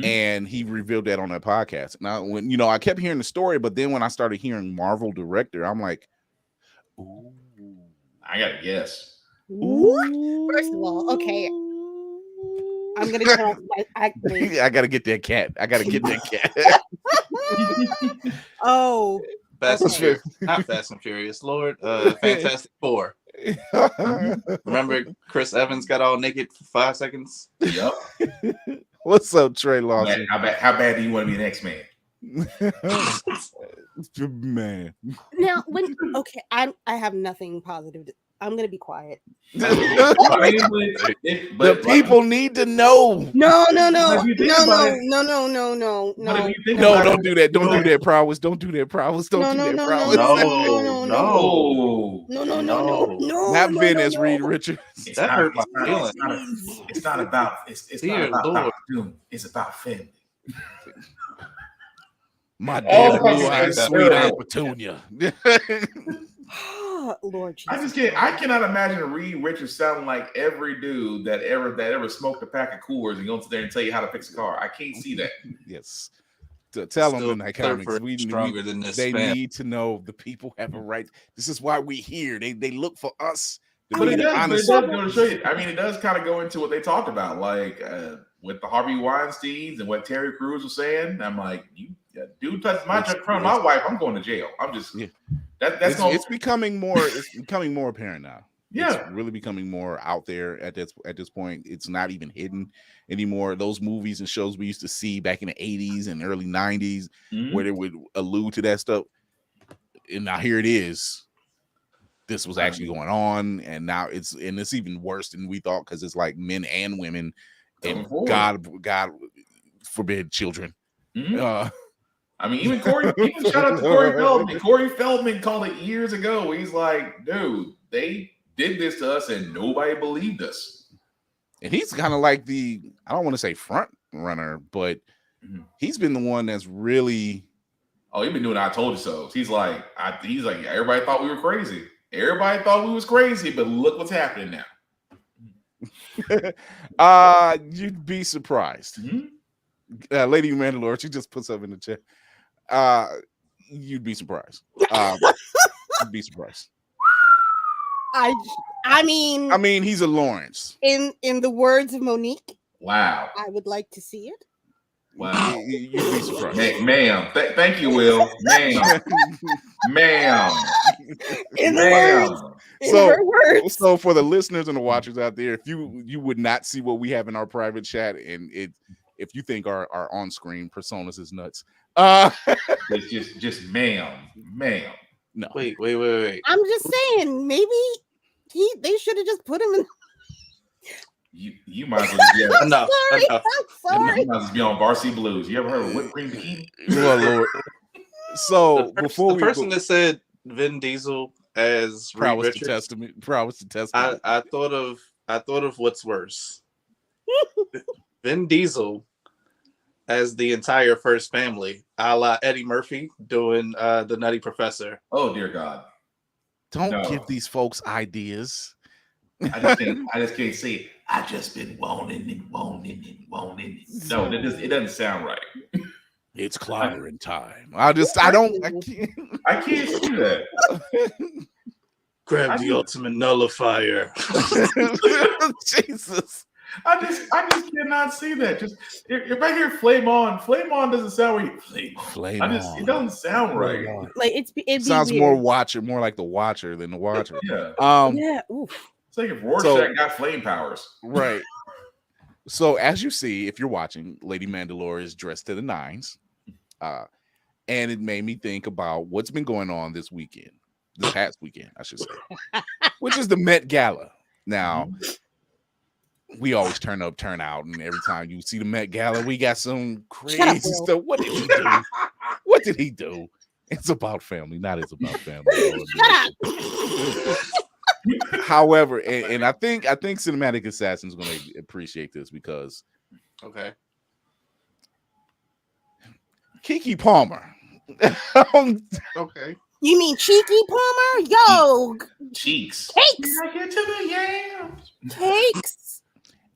And he revealed that on that podcast. Now, when I kept hearing the story, but then when I started hearing Marvel director, I'm like, Ooh. I gotta guess. First of all, okay, I'm gonna turn off my activate. I gotta get that cat. I gotta get that cat. Oh, Fast and okay. Furious, not Fast and Furious, Lord. Fantastic Four. Remember Chris Evans got all naked for 5 seconds? Yep. What's up, Trey Lawson? How bad do you want to be an X-Man? Man. Now, okay, I have nothing positive. I'm gonna be quiet. I mean, The people need to know. No. But if you think about it- No. But if you think No, about don't it- do that. Don't do that, prowess. Don't do that, prowess. Don't do that, prowess. No. Not Vin as Reed Richards. It's That not hurt my about- feelings. It's not about it's Dear not about Lord. Dr. Doom. It's about family. My Oh, dear blue eyed that's sweet terrible. Aunt Petunia. Lord Jesus. I cannot imagine Reed Richards sounding like every dude that ever smoked a pack of Coors and goes there and tell you how to fix a car. I can't see that. Yes. To tell them Still in the comics, stronger than this. they fam. need to know the people have a right. This is why we here. They look for us to But be it the does honest. go to show you. I mean, it does kind of go into what they talked about, like with the Harvey Weinsteins and what Terry Crews was saying. I'm like, dude touched my in front of my wife, I'm going to jail. I'm just It's becoming more. It's becoming more apparent now. Yeah. It's really becoming more out there at this point. It's not even hidden anymore. Those movies and shows we used to see back in the 80s and early 90s where they would allude to that stuff. And now here it is. This was actually going on, and now it's even worse than we thought because it's like men and women, and God forbid children. I mean, even shout out to Corey Feldman. Corey Feldman called it years ago. He's like, dude, they did this to us and nobody believed us. And he's kind of like I don't want to say front runner, but he's been the one that's really. Oh, he's been doing I told you so. He's like, everybody thought we were crazy. Everybody thought we was crazy, but look what's happening now. You'd be surprised. Lady Mandalore, she just puts up in the chat. You'd be surprised. You'd be surprised. I mean, he's a Lawrence. In the words of Monique. Wow. I would like to see it. Wow. You'd be surprised. Ma'am. Thank you, Will. Ma'am. Ma'am. In her words. So for the listeners and the watchers out there, if you would not see what we have in our private chat, and if you think our on-screen personas is nuts, it's just ma'am. No. Wait. I'm just saying, maybe they should have just put him in. You might as well be enough. I'm sorry. You might as well be on Varsity Blues. You ever heard of whipped cream bikini? Well, Lord. So the person that said Vin Diesel as prowess Reed to testament. I thought of what's worse. Vin Diesel as the entire first family, a la Eddie Murphy doing the Nutty Professor. Oh dear God! Don't give these folks ideas. I just can't say it. I just been wanting it. No, it doesn't sound right. It's clobbering time. I can't see that. Grab the ultimate nullifier. Jesus. I just cannot see that. Just if I hear flame on doesn't sound right. Flame on. It doesn't sound right. Like it sounds weird. more like the Watcher than the Watcher. Yeah. Yeah. Oof. It's like if Rorschach got flame powers. Right. So as you see, if you're watching, Lady Mandalore is dressed to the nines. And it made me think about what's been going on this past weekend, I should say, which is the Met Gala. Now, we always turn up, turn out, and every time you see the Met Gala, we got some crazy stuff. What did he do? What did he do? It's about family, not it's about family. Shut up. However, and I think Cinematic Assassin is going to appreciate this because okay, Keke Palmer. Okay. You mean Cheeky Palmer? Yo, cheeks. Cakes. I get to the yams. Cakes.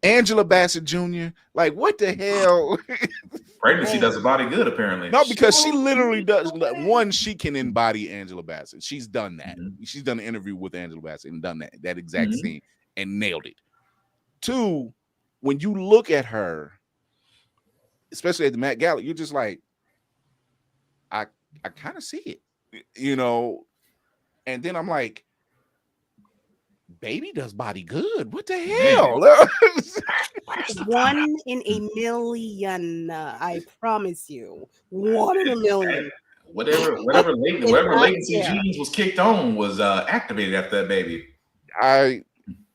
Angela Bassett Jr. Like, what the hell? Pregnancy does a body good, apparently. No, because she literally does. One, she can embody Angela Bassett. She's done that. She's done an interview with Angela Bassett and done that exact scene and nailed it. Two, when you look at her, especially at the Met Gala, you're just like, I kind of see it, you know. And then I'm like, baby does body good. What the hell? 1 in a million. I promise you. 1 in a million. Whatever latency genes was kicked on was activated after that baby.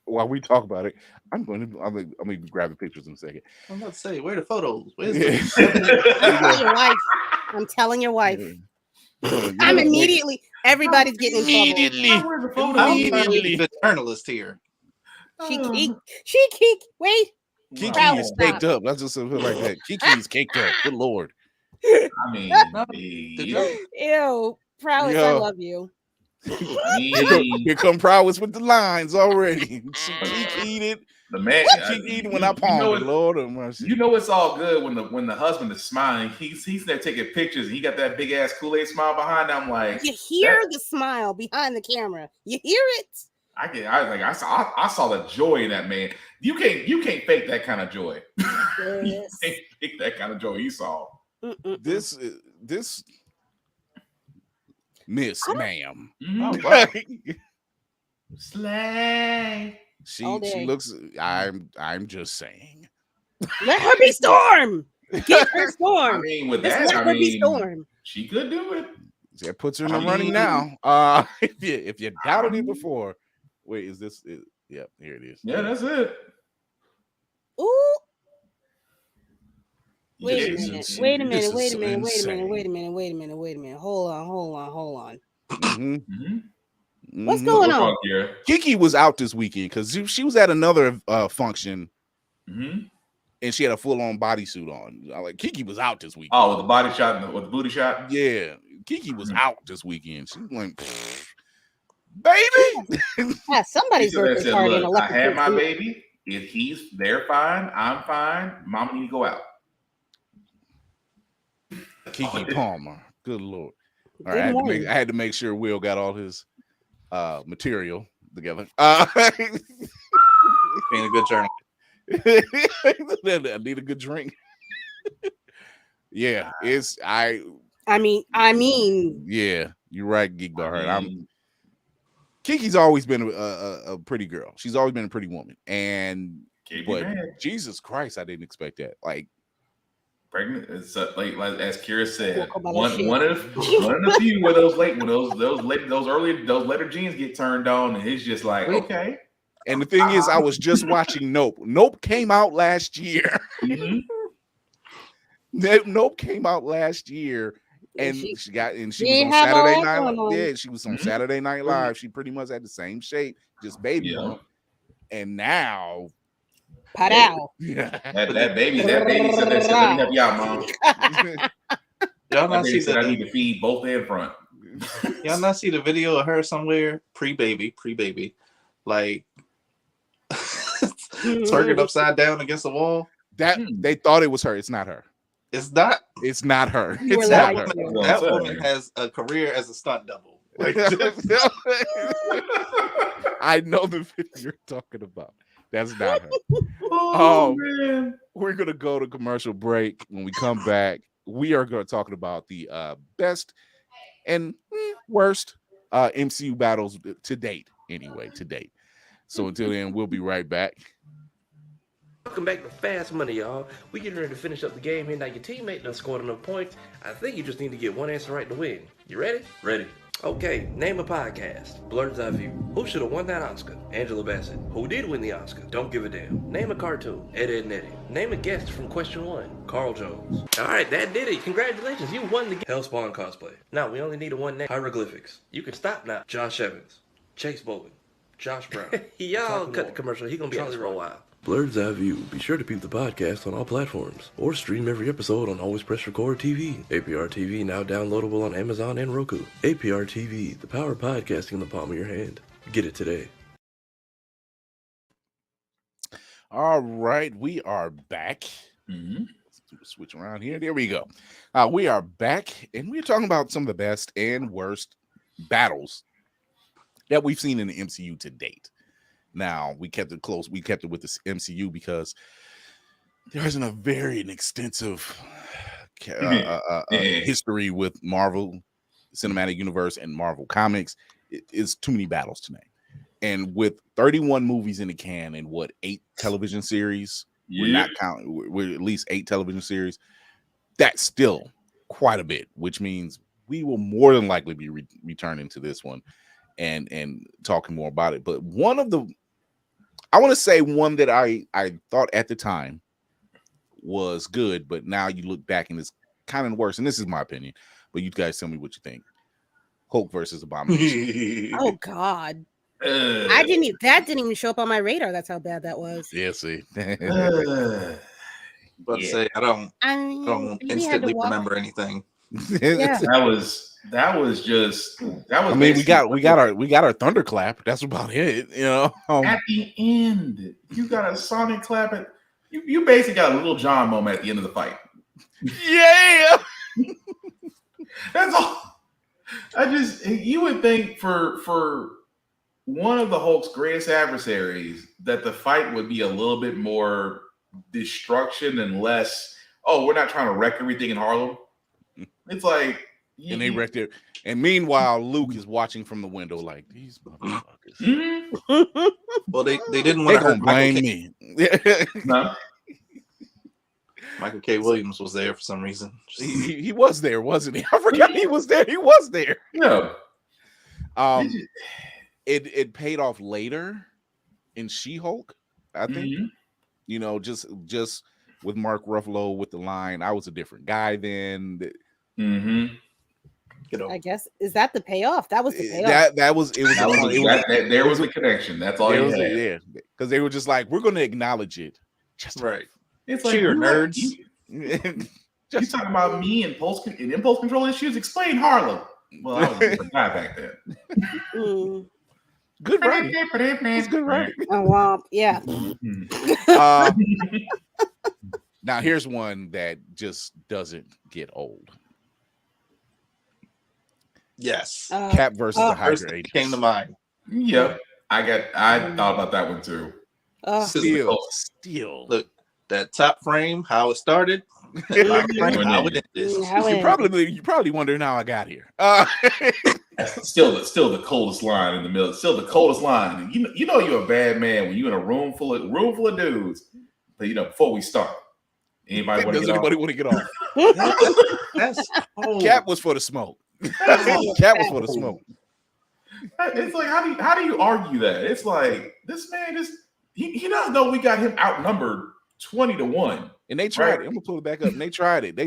While we talk about it, I'm gonna be grabbing pictures in a second. I'm about to say, where are the photos? Where's I'm telling your wife. I'm immediately. Everybody's getting in trouble. Immediately. The journalist here. She wait. Kiki is caked up. That's just something like that. Kiki is caked up. Good Lord. I mean, ew, Prowess, I love you. Here come Prowess with the lines already. She eat the man. Eating when I palm it, Lord of mercy. You know it's all good when the husband is smiling. He's there taking pictures. And he got that big ass Kool-Aid smile behind him. Like, you hear the smile behind the camera. You hear it. I saw the joy in that man. You can't fake that kind of joy. Yes. You can't fake that kind of joy he saw. This Miss Ma'am. Slay. She looks. I'm just saying. Let her be Storm. Get her Storm. I mean, with Just that, let her be Storm. She could do it. That puts her in the running now. If you doubted it before, wait, is this? Yep, here it is. Yeah, that's it. Ooh. Wait a minute. Hold on. Mm-hmm. What's going on? Kiki was out this weekend because she was at another function, and she had a full-on bodysuit on. Kiki was out this weekend. Oh, with the body shot, with the booty shot. Yeah, Kiki was out this weekend. She was like, baby. Yeah, somebody's birthday party. I had my baby. If they're fine, I'm fine. Mama need to go out. Kiki Palmer. Good Lord. All right, I had to make sure Will got all his material together. Being a good journal. I need a good drink. Yeah, I mean. Yeah, you're right, Geek Bar Heart. Kiki's always been a pretty girl. She's always been a pretty woman. But Jesus Christ, I didn't expect that. Like, pregnant, it's like as Kira said, one of the few where those later genes get turned on, and it's just like, okay. And the thing is, I was just watching Nope. Nope came out last year. Nope came out last year, and she was on Saturday Night Live. Yeah, she was on Saturday Night Live. She pretty much had the same shape, just baby bump. And now, Padow. That baby said, "Let me help you out, mom." Y'all not see that? I need to feed both in front. Y'all not see the video of her somewhere pre-baby, like twerking upside down against the wall? That they thought it was her. It's not her. It's not. It's not her. It's not her. That woman has a career as a stunt double. I know the video you're talking about. That's not her. Man. We're gonna go to commercial break. When we come back, we are going to talk about the best and worst MCU battles to date. Anyway, to date. So until then, we'll be right back. Welcome back to Fast Money, y'all. We getting ready to finish up the game here. Now your teammate done scored enough points. I think you just need to get one answer right to win. You ready? Ready. Okay, name a podcast. Blurred's Eye View. Who should have won that Oscar? Angela Bassett. Who did win the Oscar? Don't give a damn. Name a cartoon. Ed, Edd n Eddy. Name a guest from question 1. Carl Jones. Alright, that did it. Congratulations, you won the game. Hellspawn cosplay. Now, we only need a one name. Hieroglyphics. You can stop now. Josh Evans. Chase Bowling. Josh Brown. Y'all cut the commercial. He gonna be on this for a while. Blurred's Eye View. Be sure to peep the podcast on all platforms, or stream every episode on Always Press Record TV. APR TV now downloadable on Amazon and Roku. APR TV, the power of podcasting in the palm of your hand. Get it today. All right, we are back. Mm-hmm. Let's do a switch around here. There we go. We are back, and we're talking about some of the best and worst battles that we've seen in the MCU to date. Now, we kept it close. We kept it with the MCU because there isn't a very extensive history with Marvel Cinematic Universe and Marvel Comics. It's too many battles to name. And with 31 movies in the can and 8 television series, we're not counting, we're at least 8 television series. That's still quite a bit, which means we will more than likely be returning to this one and talking more about it. But one of the, I want to say one that I thought at the time was good, but now you look back and it's kind of worse. And this is my opinion, but you guys tell me what you think. Hulk versus Abomination. Oh God. That didn't even show up on my radar. That's how bad that was. Yeah, see. But say I don't instantly remember anything. Yeah. That was just. I mean, we got our thunderclap. That's about it. You know. At the end, you got a sonic clap. You basically got a Little John moment at the end of the fight. Yeah. That's all. You would think for one of the Hulk's greatest adversaries that the fight would be a little bit more destruction and less, we're not trying to wreck everything in Harlem. It's like, and they wrecked it. And meanwhile, Luke is watching from the window like, these motherfuckers. Mm-hmm. Well, they didn't want to blame me. No. Michael K. Williams was there for some reason. He was there, wasn't he? I forgot he was there. He was there. No. It paid off later in She-Hulk, I think. Mm-hmm. You know, just with Mark Ruffalo with the line, I was a different guy then. Mm-hmm. You know, I guess is that the payoff? That was the payoff. There was the connection. That's all you had. Yeah, because they were just like, we're going to acknowledge it. Just right. It's like, cheer, nerds. You talking about me and impulse control issues? Explain Harlem. Well, I was a different guy back then. Good writing. It's good writing. Oh wow, yeah. Now here's one that just doesn't get old. Yes. Cap versus the Hydra Agents came to mind. Yep. I thought about that one too. Still. Look, that top frame, how it started. How it ended. You probably wondering how I got here. That's still the coldest line in the middle. Still the coldest line. You know you're a bad man when you're in a room full of dudes. But before we start, anybody want to get off? That's Cap was for the smoke. Cap was for the smoke. It's like how do you argue that? It's like this man he doesn't know we got him outnumbered 20-1. And they tried it. I'm gonna pull it back up. And they tried it.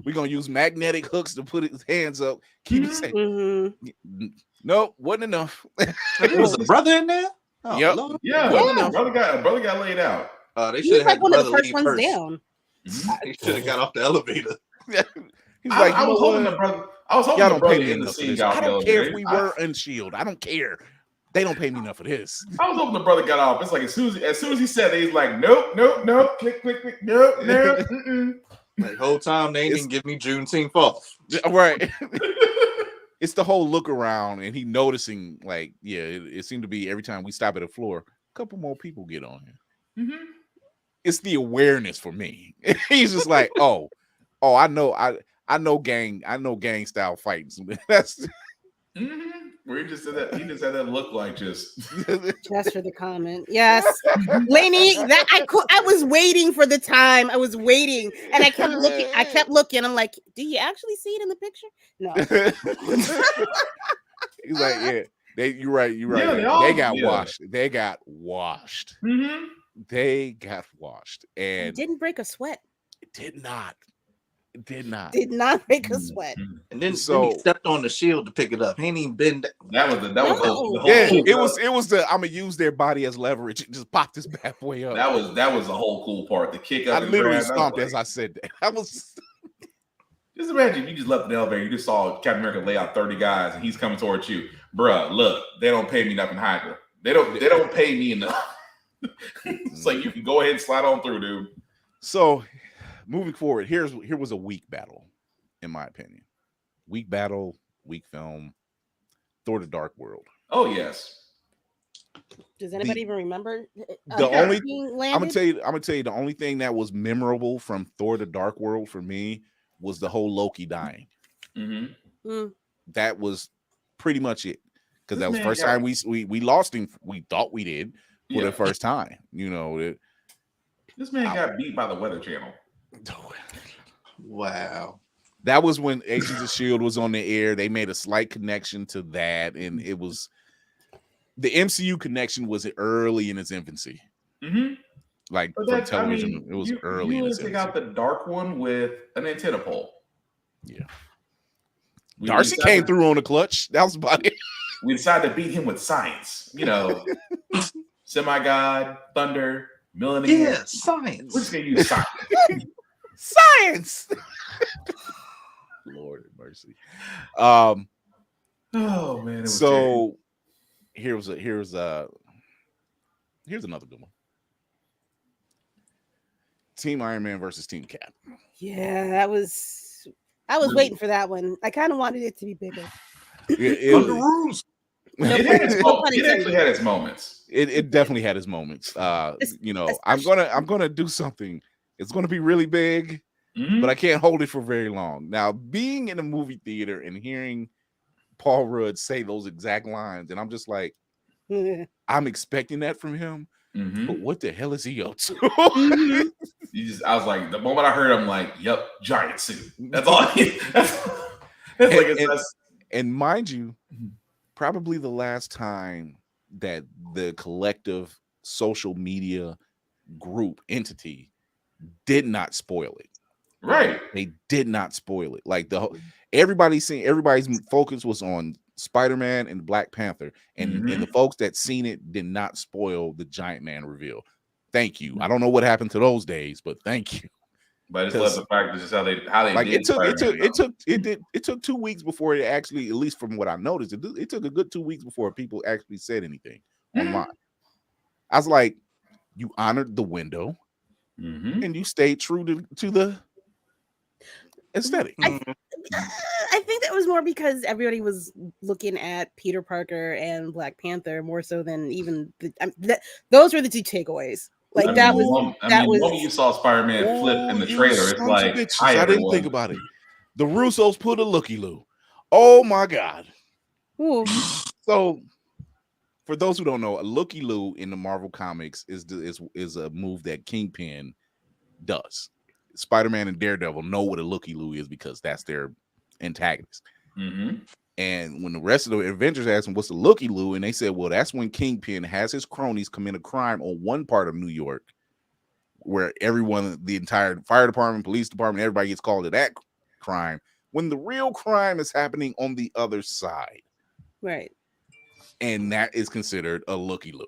We're gonna use magnetic hooks to put his hands up. Keep it safe. Mm-hmm. Nope, wasn't enough. There was a brother in there. Oh, yep. Lord. Yeah. Brother got laid out. They He should was have like had one of the brother first leave ones first. down. He should have got off the elevator. He's like, I was hoping the brother. Y'all don't pay me enough for this. I don't care if we were in Shield. I don't care. They don't pay me enough for this. I was hoping the brother got off. It's like as soon as he said it, he's like, nope, click, nope. Like whole time they didn't give me Juneteenth off. Right. It's the whole look around and he noticing like, it seemed to be every time we stop at the floor, a couple more people get on here. Mm-hmm. It's the awareness for me. He's just like, I know gang style fights. That's where he just said that. He just had that look like just for the comment. Yes, Lainey. That I was waiting for the time. I was waiting, and I kept looking. I'm like, do you actually see it in the picture? No. He's like, you're right. Yeah, they got washed. They got washed. Mm-hmm. They got washed, and it didn't break a sweat. It did not. Did not break a sweat. And then he stepped on the shield to pick it up. He ain't even been. That was the whole. It was the I'm gonna use their body as leverage and just pop this bad boy up. That was the whole cool part. The kick up. I literally stomped as I said that. I was. Just imagine if you just left the elevator. You just saw Captain America lay out 30 guys, and he's coming towards you, bruh. Look, they don't pay me enough in Hydra. They don't pay me enough. It's like you can go ahead and slide on through, dude. So, moving forward, here was a weak battle, in my opinion. Weak battle, weak film. Thor: The Dark World. Oh yes. Does anybody even remember? The only I'm gonna tell you the only thing that was memorable from Thor: The Dark World for me was the whole Loki dying. That was pretty much it, because that was the first time we lost him. We thought we did for the first time. You know, this man got beat by the Weather Channel. Wow. That was when Agents of S.H.I.E.L.D. was on the air. They made a slight connection to that, and it was the MCU connection was early in its infancy. Like from television, it was early in its infancy. You out the dark one with an antenna pole. Yeah. Darcy came through on the clutch. That was about it. We decided to beat him with science. You know, semi-god, thunder, millennium. Yeah, science. We're just gonna use science. Science. Lord have mercy. Oh man. It was so here's another good one. Team Iron Man versus Team Cap. Yeah, I was waiting for that one. I kind of wanted it to be bigger. It actually had its moments. It definitely had its moments. You know, I'm gonna do something. It's gonna be really big, but I can't hold it for very long. Now, being in a movie theater and hearing Paul Rudd say those exact lines, and I'm just like, I'm expecting that from him. But what the hell is he up to? I was like, the moment I heard him, like, yep, giant suit. That's all. And mind you, probably the last time that the collective social media group entity did not spoil it. Right. They did not spoil it. Like everybody's focus was on Spider-Man and Black Panther, and the folks that seen it did not spoil the Giant Man reveal. Thank you. I don't know what happened to those days, but thank you. But it's less the fact just how they like did it took 2 weeks before it actually, at least from what I noticed, it took a good 2 weeks before people actually said anything online. I was like, you honored the window and you stayed true to the aesthetic. I think that was more because everybody was looking at Peter Parker and Black Panther more so than even those were the two takeaways. Like when you saw Spider-Man flip in the trailer, it's like I didn't think about it. The Russos put a looky-loo. Oh my god. So for those who don't know, a looky-loo in the Marvel comics is a move that Kingpin does. Spider-Man and Daredevil know what a looky-loo is because that's their antagonist. And when the rest of the Avengers asked him what's a looky-loo, and they said, well, that's when Kingpin has his cronies commit a crime on one part of New York where everyone, the entire fire department, police department, everybody gets called to that crime, when the real crime is happening on the other side. Right. And that is considered a looky-loo.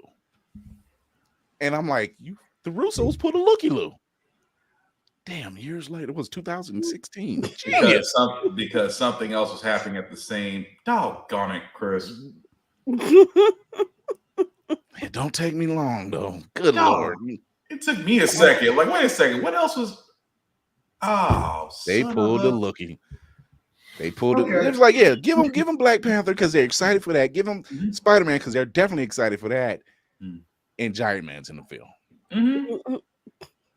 And I'm like, the Russos put a looky-loo. Damn, years later, it was 2016. because something else was happening at the same. Doggone it, Chris. It don't take me long though. Good Lord. It took me a second. Like, wait a second. What else was? Oh, they pulled the looky. They pulled it. It was like, yeah, give them Black Panther because they're excited for that. Give them Spider-Man because they're definitely excited for that. And Giant Man's in the film.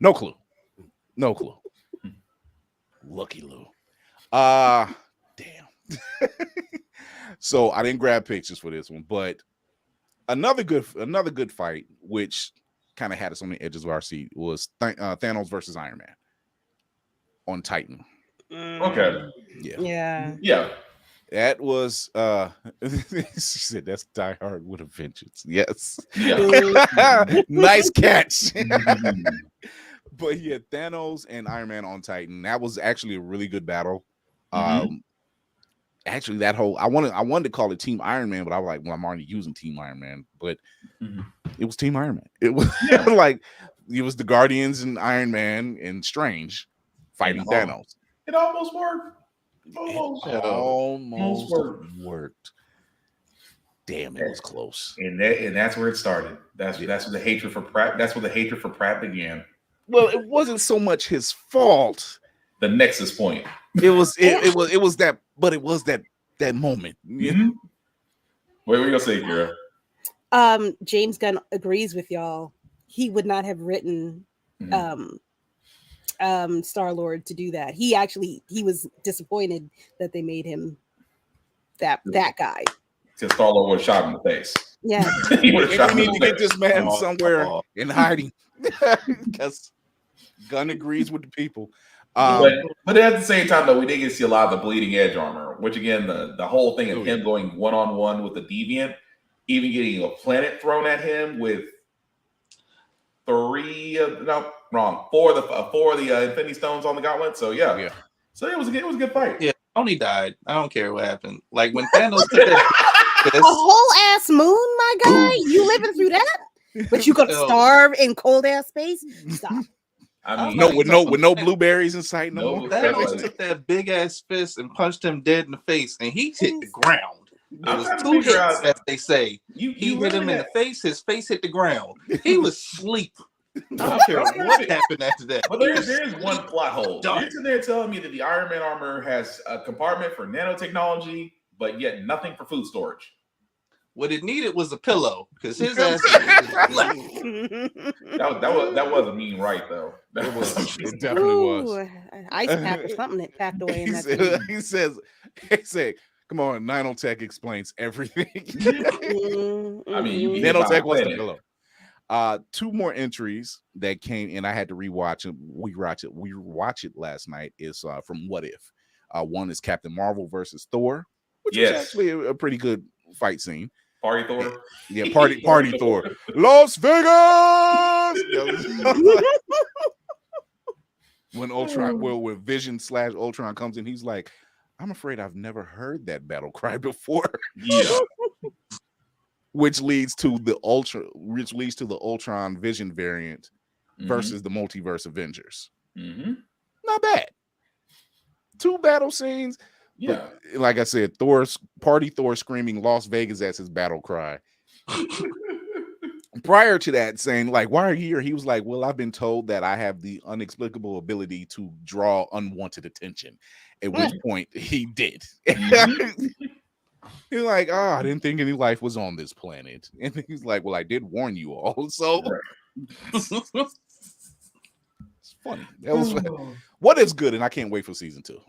No clue. Looky-loo. Damn. So I didn't grab pictures for this one, but another good fight, which kind of had us on the edges of our seat, was Thanos versus Iron Man on Titan. Okay. Yeah. That was she said that's Die Hard with a Vengeance. Yes. Yeah. Nice catch. But yeah, Thanos and Iron Man on Titan. That was actually a really good battle. Actually, that whole I wanted to call it Team Iron Man, but I was like, well, I'm already using Team Iron Man. But it was Team Iron Man. It was like it was the Guardians and Iron Man and Strange fighting Thanos. It almost worked. Almost worked. Damn, it was close. And that's where it started. That's where the hatred for Pratt. That's where the hatred for Pratt began. Well, it wasn't so much his fault. The nexus point. It was that, but it was that moment. Mm-hmm. What were you gonna say, Kira? James Gunn agrees with y'all. He would not have written Star-Lord to do that. He was disappointed that they made him that guy. Because Star-Lord would have shot him in the face. Yeah. He would have shot him We in need the to get face. this man somewhere in hiding. Because Gunn agrees with the people. But at the same time, though, we did get to see a lot of the bleeding edge armor, which again, the whole thing of him going one-on-one with the Deviant, even getting a planet thrown at him with four of the Infinity Stones on the gauntlet. So yeah. So it was a good fight. Yeah, Tony died. I don't care what happened. Like when Thanos took that, a whole ass moon, my guy. You living through that? But you gonna starve in cold ass space? Stop. I mean, with no blueberries in sight. No. Thanos took that big ass fist and punched him dead in the face, and he hit the ground. It was 2 hits, as they say. He hit him in the face. His face hit the ground. He was asleep. I don't care what happened after that. But there is one plot hole. You're sitting there telling me that the Iron Man armor has a compartment for nanotechnology, but yet nothing for food storage. What it needed was a pillow because his ass. that was a mean right though. It definitely was. Ice pack or something that packed away in that. He said, "Come on, nanotech explains everything." I mean, nanotech was the pillow. 2 more entries that came in. I had to rewatch it. We watched it last night. Is from What If. One is Captain Marvel versus Thor, which is actually a pretty good fight scene. Party Thor. Yeah, party Thor. Las Vegas. When when Vision / Ultron comes in, he's like, "I'm afraid I've never heard that battle cry before." Yeah. Which leads to the Ultron Vision variant versus the Multiverse Avengers. Mm-hmm. Not bad. 2 battle scenes. Yeah. But, like I said, Party Thor screaming Las Vegas as his battle cry. Prior to that, saying, like, "Why are you here?" He was like, "Well, I've been told that I have the inexplicable ability to draw unwanted attention." At which point he did. He's like, "Oh, I didn't think any life was on this planet." And he's like, "Well, I did warn you all." So it's funny. That was what is good, and I can't wait for season 2.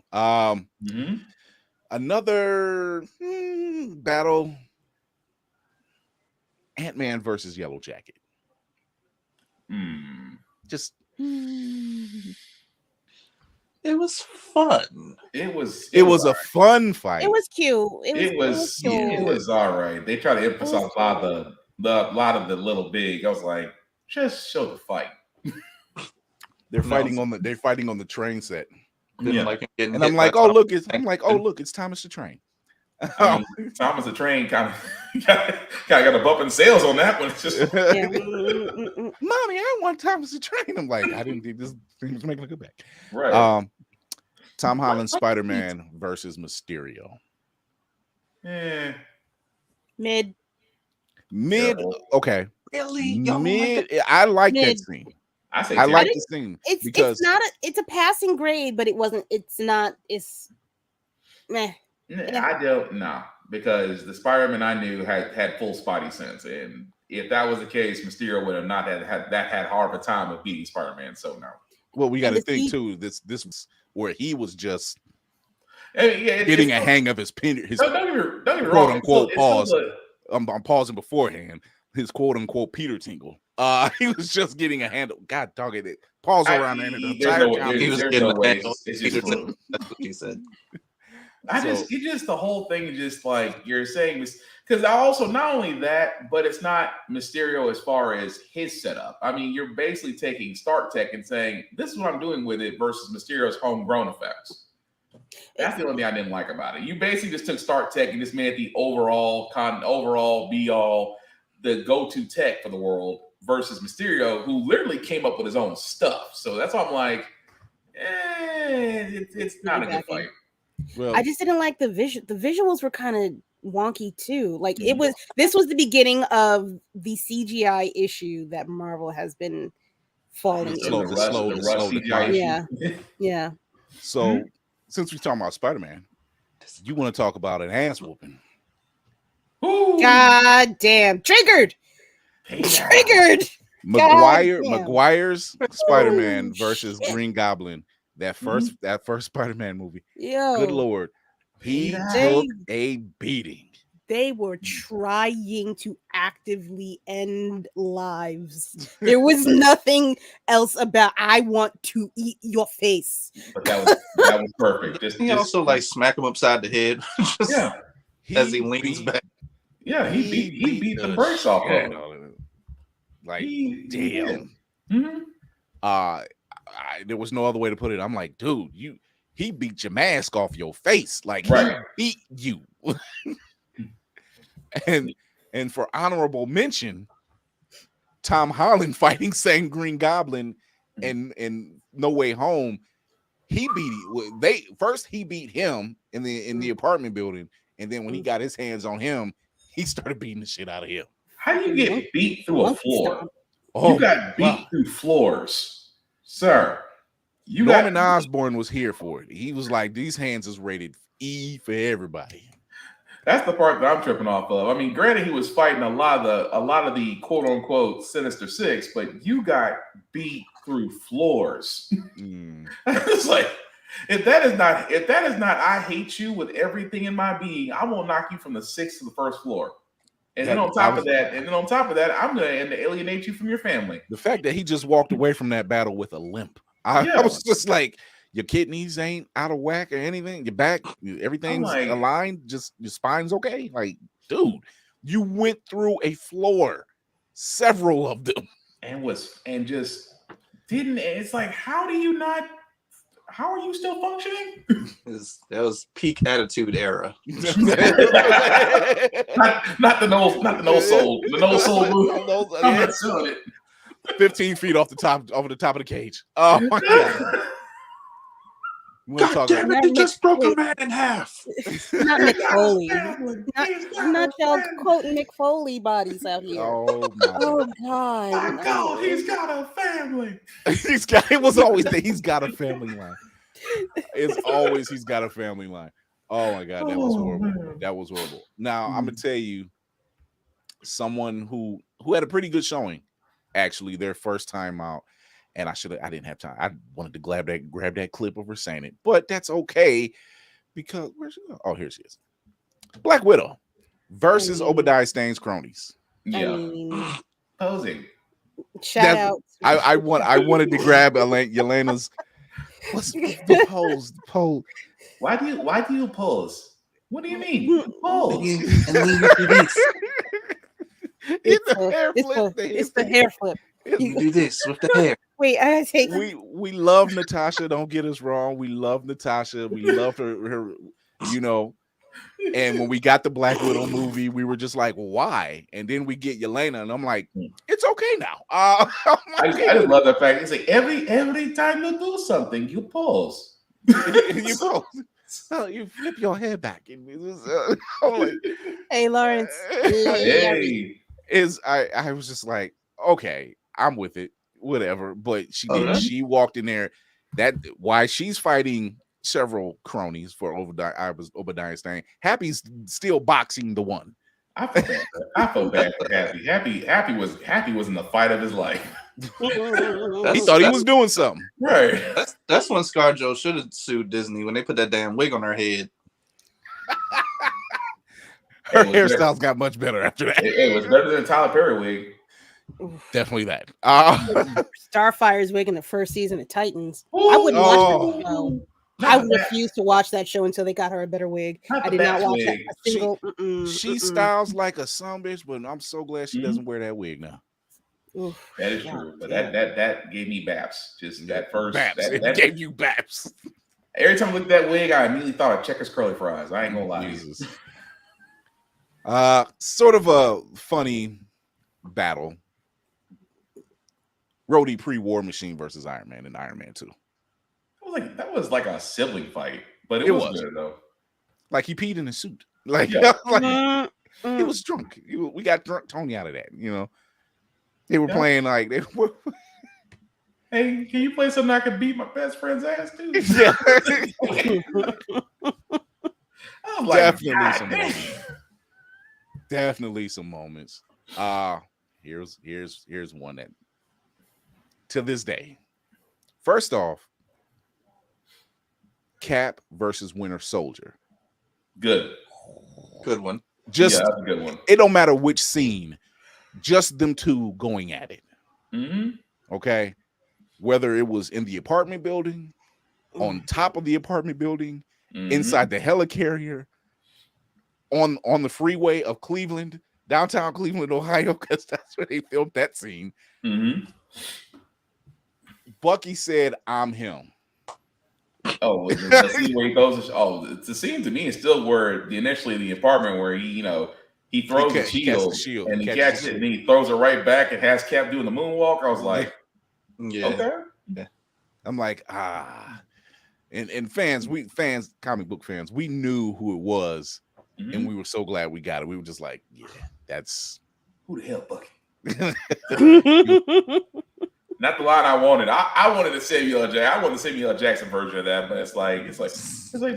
Another battle. Ant-Man versus Yellow Jacket. Just it was fun. It was a fun fight. It was cute. It was all right. They try to emphasize a lot of the little big. I was like, just show the fight. They're fighting on the train set. And I'm like, oh look, it's Thomas the Train. I mean, Thomas the Train kind of got a bump in sales on that one. It's just Mommy, I want Thomas the Train. I'm like, I didn't think this thing was making a good back. Right. Tom Holland Spider-Man versus Mysterio. Mid. Okay. Really? Mid. I like that scene. I like the scene because it's a passing grade, but it's meh. I don't know because the Spider-Man I knew had full Spidey sense, and if that was the case, Mysterio would have not had hard of a time of beating Spider-Man. So no. Well, we got to think too. This was where he was just getting a hang of his don't get me quote wrong, unquote pause. I'm pausing beforehand. His quote unquote Peter Tingle. He was just getting a handle. God dog it. Pause around there. He was getting a handle. That's what he said. It's just the whole thing is just like you're saying this because I also not only that, but it's not Mysterio as far as his setup. I mean, you're basically taking Stark Tech and saying this is what I'm doing with it versus Mysterio's homegrown effects. That's the only thing I didn't like about it. You basically just took Stark Tech and just made it the overall be all, the go-to tech for the world versus Mysterio, who literally came up with his own stuff. So that's why I'm like, it's not a good fight. Well, I just didn't like the visuals were kind of wonky too. Like this was the beginning of the CGI issue that Marvel has been falling slow into. decline. Yeah. So since we're talking about Spider-Man, you want to talk about an ass whooping? God damn, triggered. Maguire's Spider-Man versus Green Goblin. That first Spider-Man movie. Yo, good Lord, he took a beating. They were trying to actively end lives. There was nothing else about I want to eat your face. But that was perfect. He also like smack him upside the head. As he leans back. Yeah, he beat the brakes off of him. Like, damn. There was no other way to put it. I'm like, dude, he beat your mask off your face. Like, he beat you. and for honorable mention, Tom Holland fighting same Green Goblin and No Way Home. He beat him in the apartment building, and then when he got his hands on him, he started beating the shit out of him. How do you get beat through a floor? You got beat through floors, sir. Norman Osborn was here for it. He was like, these hands is rated E for everybody. That's the part that I'm tripping off of. I mean, granted, he was fighting a lot of the quote unquote Sinister Six, but you got beat through floors. It's like, if that is not I hate you with everything in my being, I will knock you from the 6th to the 1st floor. And then on top of that, I'm gonna alienate you from your family. The fact that he just walked away from that battle with a limp. I was just like, your kidneys ain't out of whack or anything. Your back, everything's aligned. Just your spine's okay. Like, dude, you went through a floor, several of them, it's like, how are you still functioning? That was peak attitude era. not the no soul. The no soul move. I'm not doing it. 15 feet off the top of the cage. Oh my god. God damn it, they just broke a man in half. Not Mick Foley. Not y'all quoting Mick Foley bodies out here. Oh god. My God, he's got a family. He's got a family line. It's always he's got a family line. Oh my god, that was horrible. Man. That was horrible. Now I'm gonna tell you, someone who had a pretty good showing, actually, their first time out. And I didn't have time. I wanted to grab that clip of her saying it, but that's okay because where's she going? Oh, here she is. Black Widow versus Obadiah Stane's cronies. Yeah, posing. Shout out. I wanted to grab Yelena's. What's the pose? The pose. Why do you pose? What do you mean? Pose. It's the hair flip. You do this with the hair. Wait, I take. We love Natasha. Don't get us wrong. We love Natasha. We love her. And when we got the Black Widow movie, we were just like, why? And then we get Yelena, and I'm like, it's okay now. I just love the fact it's like every time you do something, you pause. You pause. So you flip your head back. Like, hey, Lawrence. Hey. I was just like, okay, I'm with it, whatever. But she did. She walked in there. That why she's fighting several cronies for Obadiah Stane. Happy's still boxing the one. I feel bad for Happy. Happy was in the fight of his life. He thought he was doing something. Right. That's when ScarJo should have sued Disney when they put that damn wig on her head. Her hairstyles got much better after that. It was better than Tyler Perry wig. Definitely that. Starfire's wig in the first season of Titans. I wouldn't watch that show. I refused to watch that show until they got her a better wig. I did not watch that a single. She styles like a son bitch, but I'm so glad she doesn't wear that wig now. Oof, that is true, but that gave me baps. Just that first that gave you baps. Every time I looked at that wig, I immediately thought of Checkers curly fries. I ain't gonna lie. Jesus. Sort of a funny battle. Rhodey pre-War Machine versus Iron Man and Iron Man 2. That was like a sibling fight, but it was good though. Like he peed in his suit. Like, Yeah. like he was drunk. We got drunk Tony out of that. You know, they were playing like they were. Hey, can you play something I can beat my best friend's ass too? Yeah, I was like, definitely God some damn. moments. Definitely some moments. Here's one that to this day. First off, Cap versus Winter Soldier. Good one. Just that's a good one. It don't matter which scene, just them two going at it. Mm-hmm. Okay, whether it was in the apartment building, on top of the apartment building, inside the helicarrier, on the freeway of Cleveland, downtown Cleveland, Ohio, because that's where they filmed that scene. Mm-hmm. Bucky said, "I'm him." Oh, the scene where he goes. It's the scene to me is still where initially the apartment where he throws the shield and he catches it and he throws it right back and has Cap doing the moonwalk. I was like, okay. Yeah. I'm like, and comic book fans, we knew who it was, and we were so glad we got it. We were just like, yeah, that's who the hell, Bucky? Not the line I wanted. I wanted the Samuel L. Jackson. I wanted the Samuel L. Jackson version of that, but it's like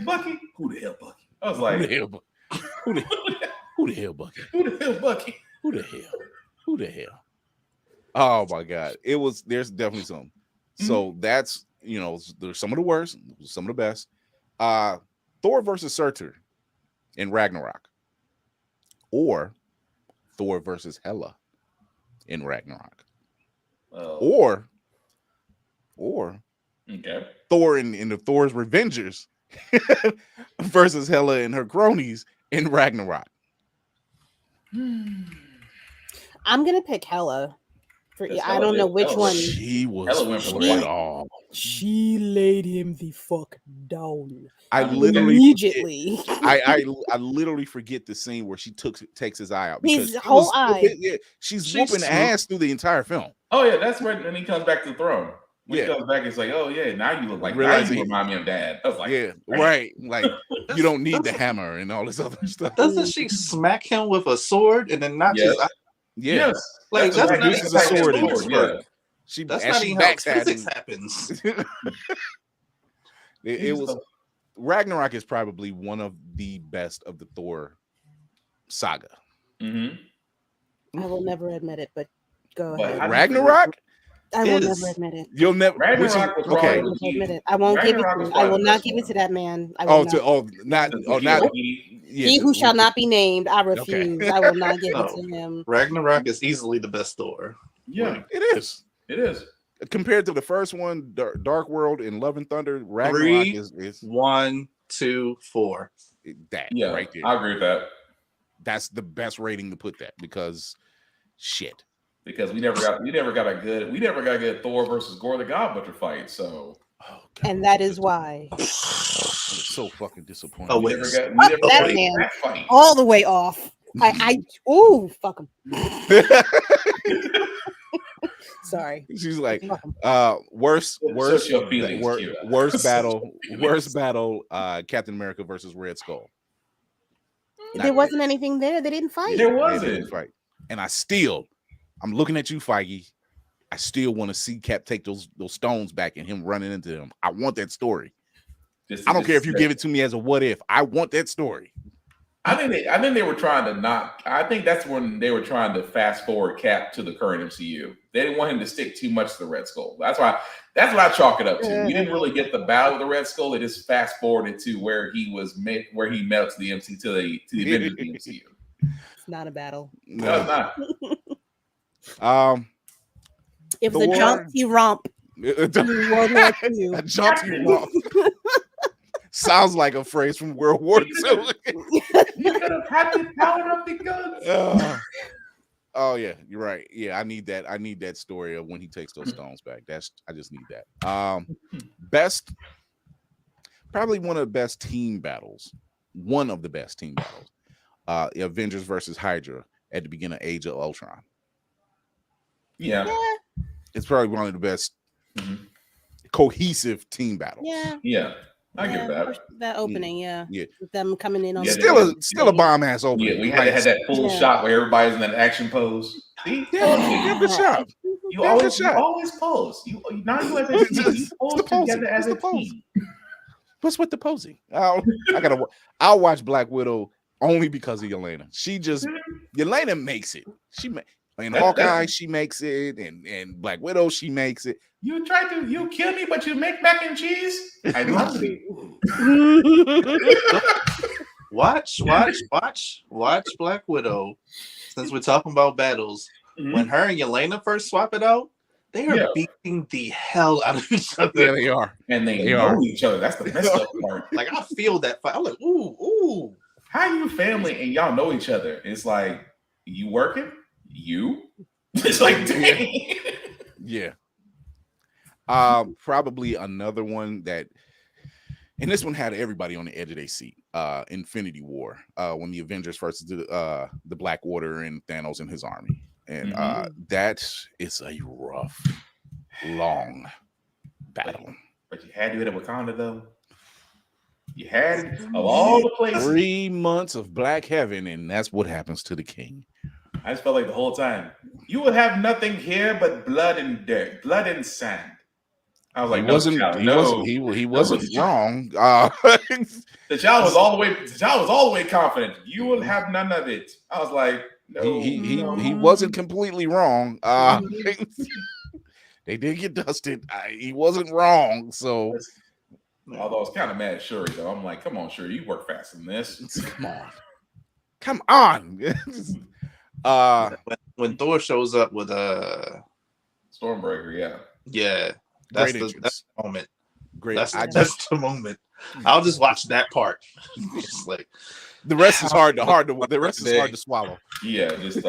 Bucky. Who the hell, Bucky? I was like, who the hell, Bucky? Who the hell, Bucky? Who the hell? Oh my God! There's definitely some. So that's there's some of the worst, some of the best. Thor versus Surtur in Ragnarok, or Thor versus Hela in Ragnarok. Or okay. Thor in the Thor's Revengers versus Hela and her cronies in Ragnarok. I'm gonna pick Hela. I don't know which one. She was Hela went for it all. She laid him the fuck down. I literally immediately. I literally forget the scene where she takes his eye out. His whole eye. She's whooping ass through the entire film. Oh yeah, that's right. When he comes back to the throne. When he comes back, it's like, oh yeah, now you look like now you remind me of Dad. I was like, yeah, right. Like you don't need the hammer and all this other stuff. Doesn't she smack him with a sword and then knock his eye? Yeah. Yes. Like that's not even a sword in this work. That's not even how physics happens. It was Ragnarok is probably one of the best of the Thor saga. I will never admit it, but go ahead. Ragnarok? I will never admit it. You'll never. Ragnarok was okay. Admit it. I won't give it. I will not give it to that man. Not. He who shall not be named. I refuse. Okay. I will not give it to him. Ragnarok is easily the best Thor. Yeah, it is. It is. Compared to the first one, Dark World and Love and Thunder, Ragnarok is 1, 2, 4. That right there. I agree with that. That's the best rating to put that because shit. Because we never got a good Thor versus Gore the God Butcher fight. So and that is why. I'm so fucking disappointed. Oh, we never got that man fight. All the way off. Fuck him. Sorry. She's like, worst battle, Captain America versus Red Skull. There wasn't anything there. They didn't fight. There wasn't. They didn't fight. And I'm looking at you, Feige. I still want to see Cap take those stones back and him running into them. I want that story. I don't care if you give it to me as a what if. I want that story. I think they were trying to not. I think that's when they were trying to fast forward Cap to the current MCU. They didn't want him to stick too much to the Red Skull. That's what I chalk it up to. We didn't really get the battle of the Red Skull. They just fast forwarded to where he met to the MCU to the Avengers of the MCU. It's not a battle. No, it's not. It was a jaunty romp. A jaunty romp. Sounds like a phrase from World War II. You could have had to power up the guns. Oh yeah, you're right. Yeah, I need that. I need that story of when he takes those stones back. I just need that. Best, probably one of the best team battles. One of the best team battles. Avengers versus Hydra at the beginning of Age of Ultron. Yeah. It's probably one of the best cohesive team battles. Yeah. Yeah. I get that. That opening, yeah. Yeah. With them coming in on Still a bomb ass opening. Yeah, we had to have that full shot where everybody's in that action pose. See? Yeah, good shot. You always pose. You not you as a team. You pose together as a team. What's with the posing? I'll watch Black Widow only because of Yelena. Yelena makes it. In Hawkeye, she makes it, and Black Widow, she makes it. You kill me, but you make mac and cheese. I love it. Watch Black Widow. Since we're talking about battles, when her and Yelena first swap it out, they are beating the hell out of each other. Yeah, they are. And they know each other. That's the messed up part. Like, I feel that fight. I'm like, ooh. How you family and y'all know each other? It's like, you working? You? It's like, dang. Yeah. Probably another one that, and this one had everybody on the edge of their seat. Infinity War, when the Avengers versus the Blackwater and Thanos and his army. And that is a rough, long battle. But you had to hit it Wakanda, though. You had it of all the places. 3 months of black heaven, and that's what happens to the king. I just felt like the whole time, you will have nothing here but blood and dirt, blood and sand. I was like, he wasn't wrong. T'Challa was all the way confident. You will have none of it. I was like, no, he wasn't completely wrong. They did get dusted. He wasn't wrong. So, although I was kind of mad at Shuri, though. I'm like, come on, Shuri, you work faster than this. Come on. When Thor shows up with Stormbreaker, that's the moment. Great. That's the moment. I'll just watch that part. Just like the rest is hard to swallow. Yeah, just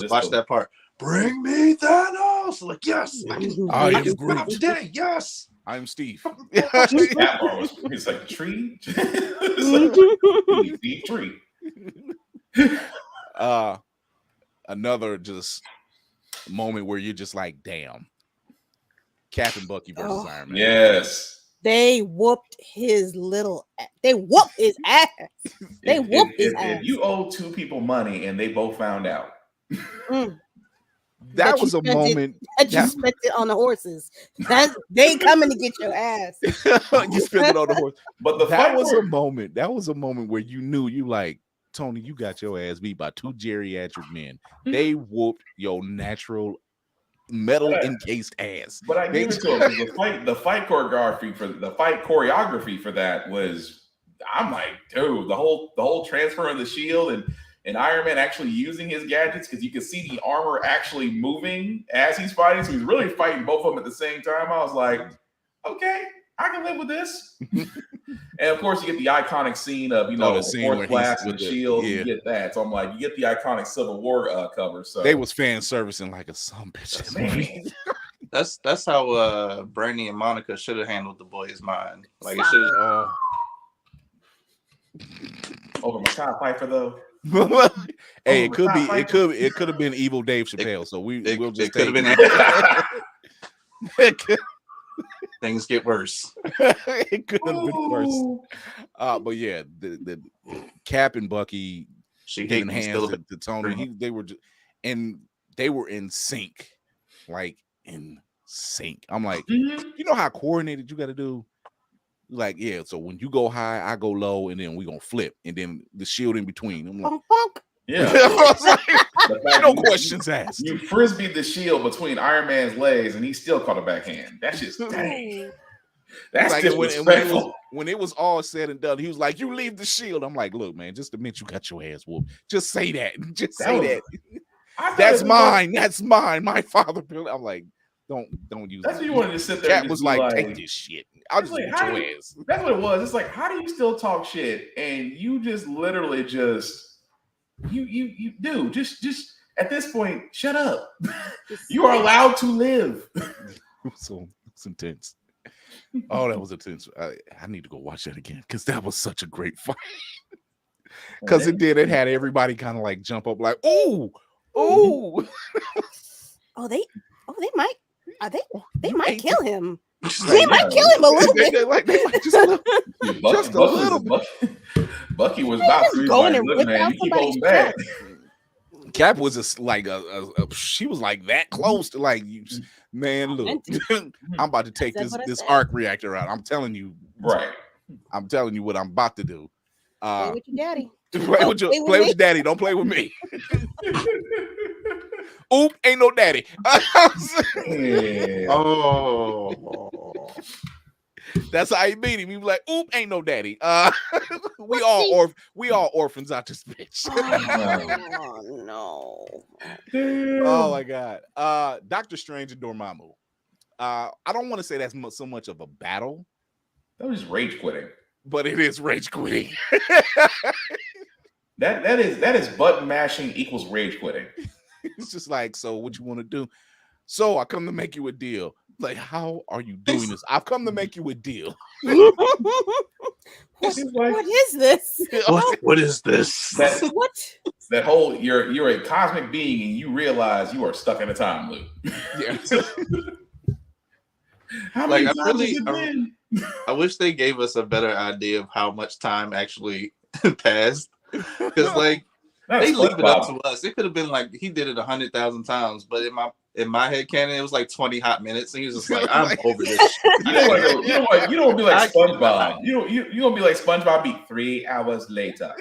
watch that part. Bring me Thanos. Like, yes, I am Groot today. Yes, I'm Steve. That part was, it's like a tree. It's like deep tree. Another just moment where you're just like, damn. Cap and Bucky versus Iron Man. Yes. They whooped his ass. They whooped his ass. If you owe two people money and they both found out. That was a moment. That you spent it on the horses. They coming to get your ass. You spent it on the horse. But that was a moment. That was a moment where you knew you like, Tony, you got your ass beat by two geriatric men. They whooped your natural metal encased ass. But I give it to him. The fight choreography for that was, I'm like, dude, the whole transfer of the shield and Iron Man actually using his gadgets, because you could see the armor actually moving as he's fighting. So he's really fighting both of them at the same time. I was like, okay, I can live with this. And of course, you get the iconic scene of, the fourth blast and the shield. You get that. So I'm like, you get the iconic Civil War cover. So they was fan servicing like a son bitch. That's how Brandy and Monica should have handled the boy's mind. Like, it should have. Over Mekhi Phifer though. Hey, it could have been evil Dave Chappelle. So we'll just could have been. Things get worse. It could have been worse. But yeah, the Cap and Bucky giving hands to Tony. They were in sync, like in sync. I'm like, you know how coordinated you got to do. Like, yeah. So when you go high, I go low, and then we gonna flip, and then the shield in between. I'm like, yeah. No questions asked. You frisbeed the shield between Iron Man's legs, and he still caught a backhand. That's just dang. That's like disrespectful. When it was all said and done, he was like, "You leave the shield." I'm like, "Look, man, just admit you got your ass whooped. Just say that. Just say that. That's mine. That's mine. My father." I'm like, don't use. That's what you wanted to sit there. Cat was like, "Take this shit. I'll just whoop your ass." That's what it was. It's like, how do you still talk shit and you just literally just. You do just at this point, shut up. You are allowed to live. It's intense. Oh, that was intense. I need to go watch that again because that was such a great fight. Because it had everybody kind of like jump up like, oh, they might kill him. They might kill him a little bit. They might just a little, just a little bit. Bucky was about to going like, and look, rip man, out you keep somebody's holding back. Cap was just like she was like that close to like you. Man, look, I'm about to take this arc reactor out. I'm telling you, right. I'm telling you what I'm about to do. Play with your daddy. Play with your daddy. Don't play with me. Oop, ain't no daddy. Oh, that's how he beat him. He was like, "Oop, ain't no daddy." We all orphans out this bitch. Oh no! Oh my god. Doctor Strange and Dormammu. I don't want to say that's so much of a battle. That was rage quitting. But it is rage quitting. that is button mashing equals rage quitting. It's just like, so what you want to do? So I come to make you a deal. Like, how are you doing this? I've come to make you a deal. What is this? What is this? What? That whole you're a cosmic being and you realize you are stuck in a time loop. Yeah. How many times really, has it been? I wish they gave us a better idea of how much time actually passed. Because like they leave it up to us. It could have been like he did it 100,000 times, but in my head canon, it was like 20 hot minutes. And he was just like, I'm over this. You don't want to be like SpongeBob. You don't be like SpongeBob. Be 3 hours later.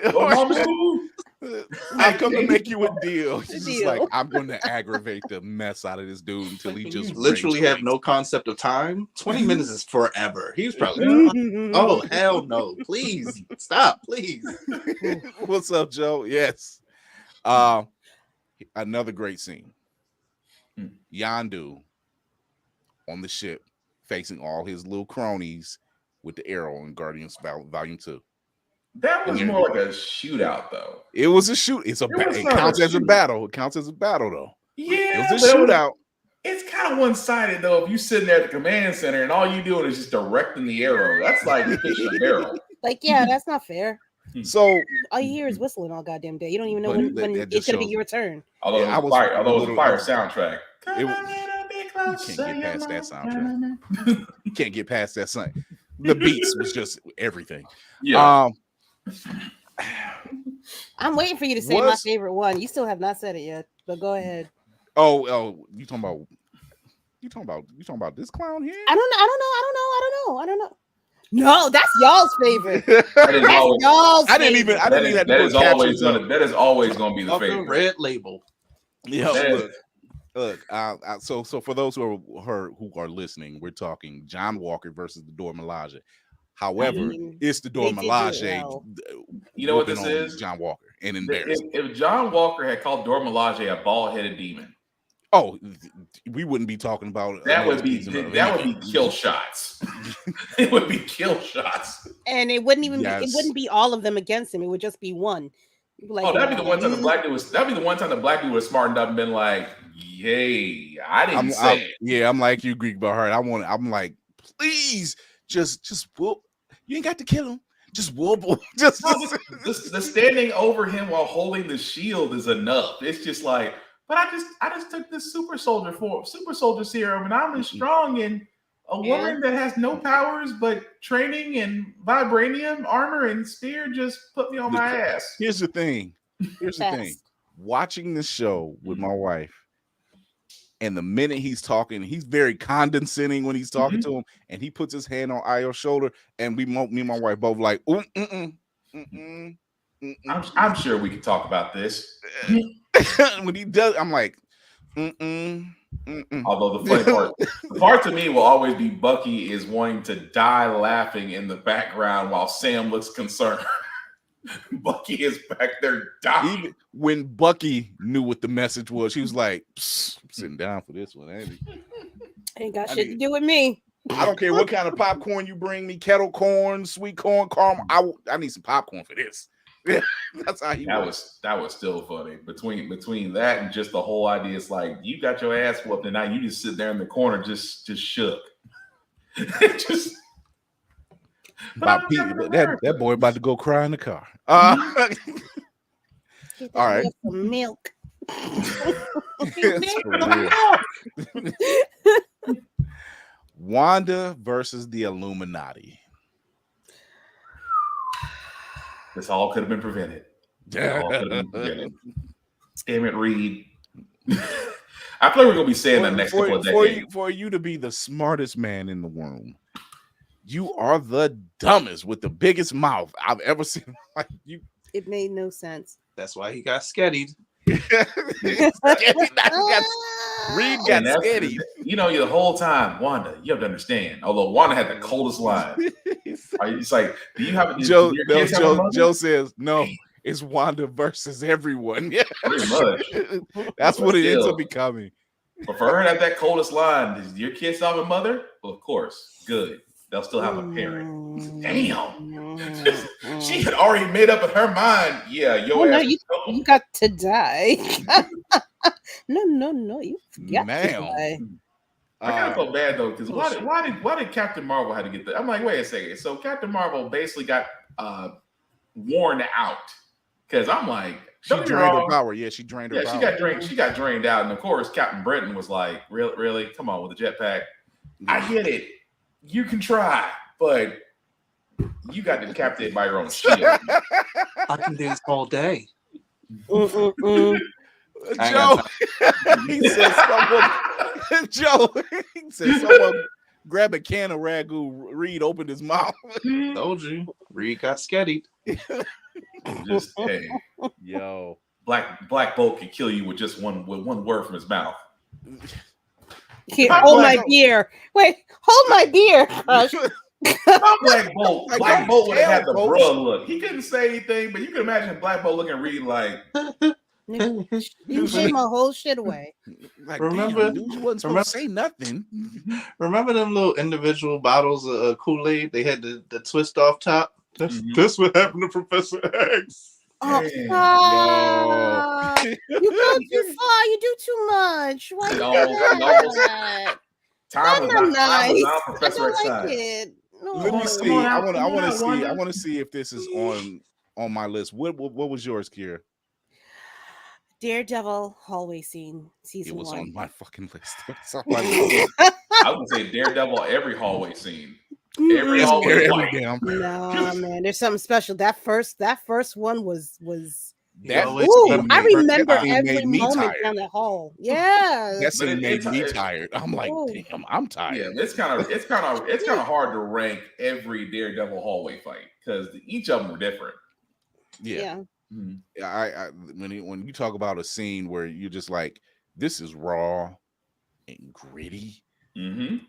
I come to make you a deal. He's just like, I'm going to aggravate the mess out of this dude until he just literally have no concept of time. 20 minutes is forever. He was probably oh hell no, please stop, please. What's up, Joe? Yes. Another great scene. Yondu on the ship facing all his little cronies with the arrow in Guardians Volume 2. That was more like a shootout, though. It was a shoot. It counts as a battle. It counts as a battle, though. Yeah, it was a shootout. It's kind of one-sided, though. If you sitting there at the command center and all you doing is just directing the arrow, that's like fishing a barrel. Like, yeah, that's not fair. So all you hear is whistling all goddamn day. You don't even know when it's gonna be your turn. Although it was a fire soundtrack. You can't get past that soundtrack. You can't get past that sound. The beats was just everything. Yeah. I'm waiting for you to say my favorite one. You still have not said it yet, but go ahead. Oh, you talking about this clown here? I don't know. No, that's y'all's favorite. That is always gonna be the favorite. Red label. Yeah. Look. So for those who are listening, we're talking John Walker versus the Dora Milaje. However, it's the Dora Milaje. You know what this is? John Walker and embarrassed. If John Walker had called Dora Milaje a bald-headed demon, we wouldn't be talking about that. Would be kill shots. It would be kill shots, and it wouldn't even. It wouldn't be all of them against him. It would just be one. Like, that'd be the one time the black dude was. That'd be the one time the black dude was smartened up and been like, "Yay, I didn't say it." Yeah, I'm like you, Greek by heart. I'm like, please, just whoop. You ain't got to kill him. Just whoop. The standing over him while holding the shield is enough. It's just like, but I just took this super soldier serum, and I'm as strong and a woman that has no powers but training and vibranium armor and spear just put me on my ass. Here's the thing. Watching this show with my wife, and the minute he's talking, he's very condescending when he's talking to him, and he puts his hand on Ayo's shoulder, and me and my wife both like, I'm sure we can talk about this. When he does, I'm like, Although the part to me will always be Bucky is wanting to die laughing in the background while Sam looks concerned. Bucky is back there dying. Even when Bucky knew what the message was, he was like, I'm sitting down for this one, ain't he? Ain't got shit to do with me. I don't care what kind of popcorn you bring me, kettle corn, sweet corn, caramel. I need some popcorn for this. Yeah, that's how he was. That was still funny. Between that and just the whole idea, it's like you got your ass whooped and now you just sit there in the corner just shook. That boy about to go cry in the car. All right. Some milk. Wanda versus the Illuminati. This all could have been prevented. Damn it, Reed. I feel like we're gonna be saying that next couple of decades. For you to be the smartest man in the room, you are the dumbest with the biggest mouth I've ever seen. Like you, it made no sense. That's why he got skettied. Reed got skettied. You know, the whole time, Wanda, you have to understand. Although Wanda had the coldest line. It's like, do you have Joe says, no, it's Wanda versus everyone. Yeah. Pretty much. That's what it ends up becoming. But for her to have that coldest line, is your kid still have a mother? Well, of course. Good. They'll still have a parent. Damn. She had already made up in her mind. Yeah, you got to die. No, you got to die. I kind of felt bad though, because why did Captain Marvel have to get that? I'm like, wait a second. So Captain Marvel basically got worn out, because I'm like, she drained her power. Yeah, she drained her power. She got drained out, and of course, Captain Britain was like, really, come on with the jetpack. I get it. You can try, but you got decapitated by your own shield. I can do this all day. Joe, he said someone grab a can of ragu. Reed opened his mouth. Told you, Reed got skettied. Just hey, yo, Black Bolt can kill you with just one word from his mouth. Here, hold my beer. Wait, hold my beer, Crush. Black Bolt would have had the bruh look. He couldn't say anything, but you can imagine Black Bolt looking at Reed like, you gave my whole shit away. Like, remember, dude, you wasn't supposed to say nothing. Remember them little individual bottles of Kool-Aid? They had the twist off top. That's what happened to Professor X. Oh, you go too far. You do too much. Why you do that? Time was nice. Not Professor X side. No. Let me see. I want to see if this is on my list. What was yours, Kira? Daredevil hallway scene, season 1. It was on my fucking list. I would say Daredevil every hallway scene. Every hallway fight. No, man, there's something special. That first one was I remember every moment down that hall. Yeah, that scene made me tired. I'm like, damn, I'm tired. Yeah, it's kind of hard to rank every Daredevil hallway fight, because each of them were different. Yeah. I when you talk about a scene where you're just like, this is raw and gritty. Mm-hmm.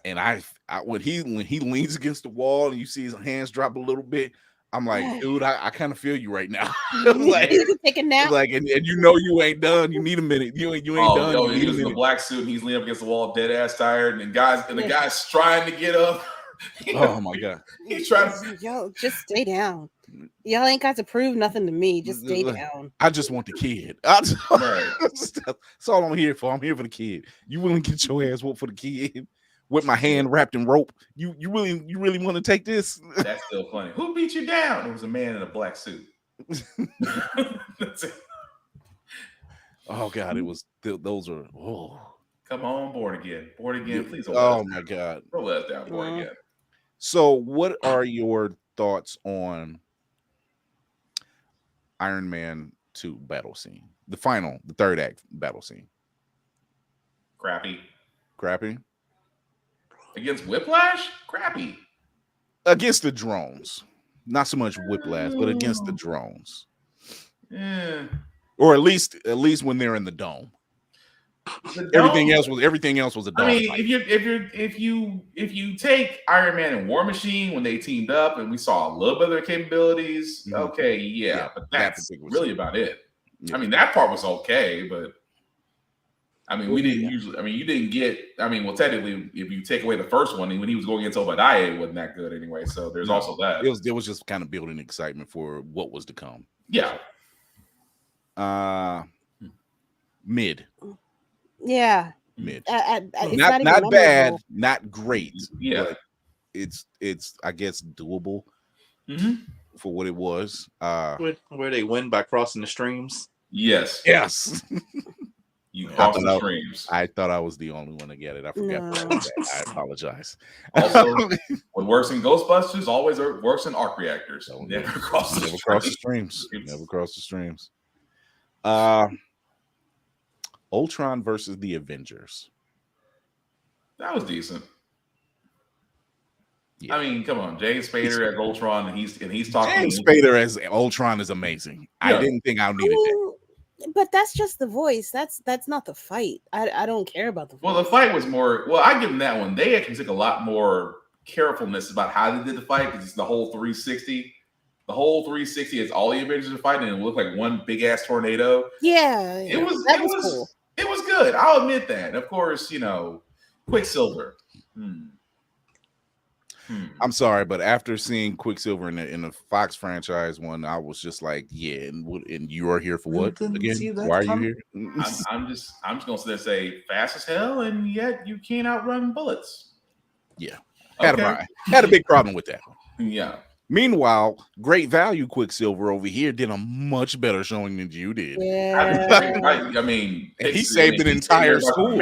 And I when he leans against the wall and you see his hands drop a little bit, I'm like, dude, I kind of feel you right now. Like, you can take a nap. Like, and you know you ain't done. You need a minute. You ain't done. Yo, he was in the black suit and he's leaning up against the wall, dead ass tired, and the guy's trying to get up. Oh my god. He's trying to just stay down. Y'all ain't got to prove nothing to me. Just stay down. I just want the kid. That's all I'm here for. I'm here for the kid. You willing to get your ass whooped for the kid? With my hand wrapped in rope. You really want to take this? That's still funny. Who beat you down? It was a man in a black suit. That's it. Oh god, it was those are Come on, born again, please. My god, roll that down, born again. So, what are your thoughts on Iron Man 2 battle scene? The third act battle scene. Crappy. Against Whiplash? Crappy. Against the drones. Not so much Whiplash, but against the drones. Yeah. Or at least when they're in the dome. Everything else was a dome. I mean, if you take Iron Man and War Machine when they teamed up and we saw a little bit of their capabilities, okay, yeah, but that's really about it. Yeah. I mean, that part was okay, but I mean, we didn't usually. I mean, you didn't get. I mean, well, technically, if you take away the first one, when he was going against Obadiah, it wasn't that good anyway. So there's also that. It was just kind of building excitement for what was to come. Yeah. Mid. Yeah. Mid. Not bad, not great. Yeah. But it's I guess doable for what it was. Where they win by crossing the streams. Yes. You crossed the streams. I thought I was the only one to get it. I forgot. No. That. I apologize. Also, what works in Ghostbusters always works in arc reactors. Never cross the streams. Never cross the streams. Ultron versus the Avengers. That was decent. Yeah. I mean, come on, James Spader as Ultron, and he's talking. James Spader as Ultron is amazing. Yeah. I didn't think I needed that. But that's just the voice. That's not the fight. I don't care about the voice. Well, the fight was more. Well, I give them that one. They actually took a lot more carefulness about how they did the fight because it's the whole 360. The whole 360 is all the Avengers are fighting, and it looked like one big ass tornado. Yeah, it was cool. It was good. I'll admit that. Of course, Quicksilver. I'm sorry, but after seeing Quicksilver in the Fox franchise one, I was just like, yeah, and you are here for what again? Why are you here? I'm just gonna say fast as hell, and yet you can't outrun bullets. Yeah, had a big problem with that. Yeah. Meanwhile, Great Value Quicksilver over here did a much better showing than you did. Yeah. I mean, he saved an entire school.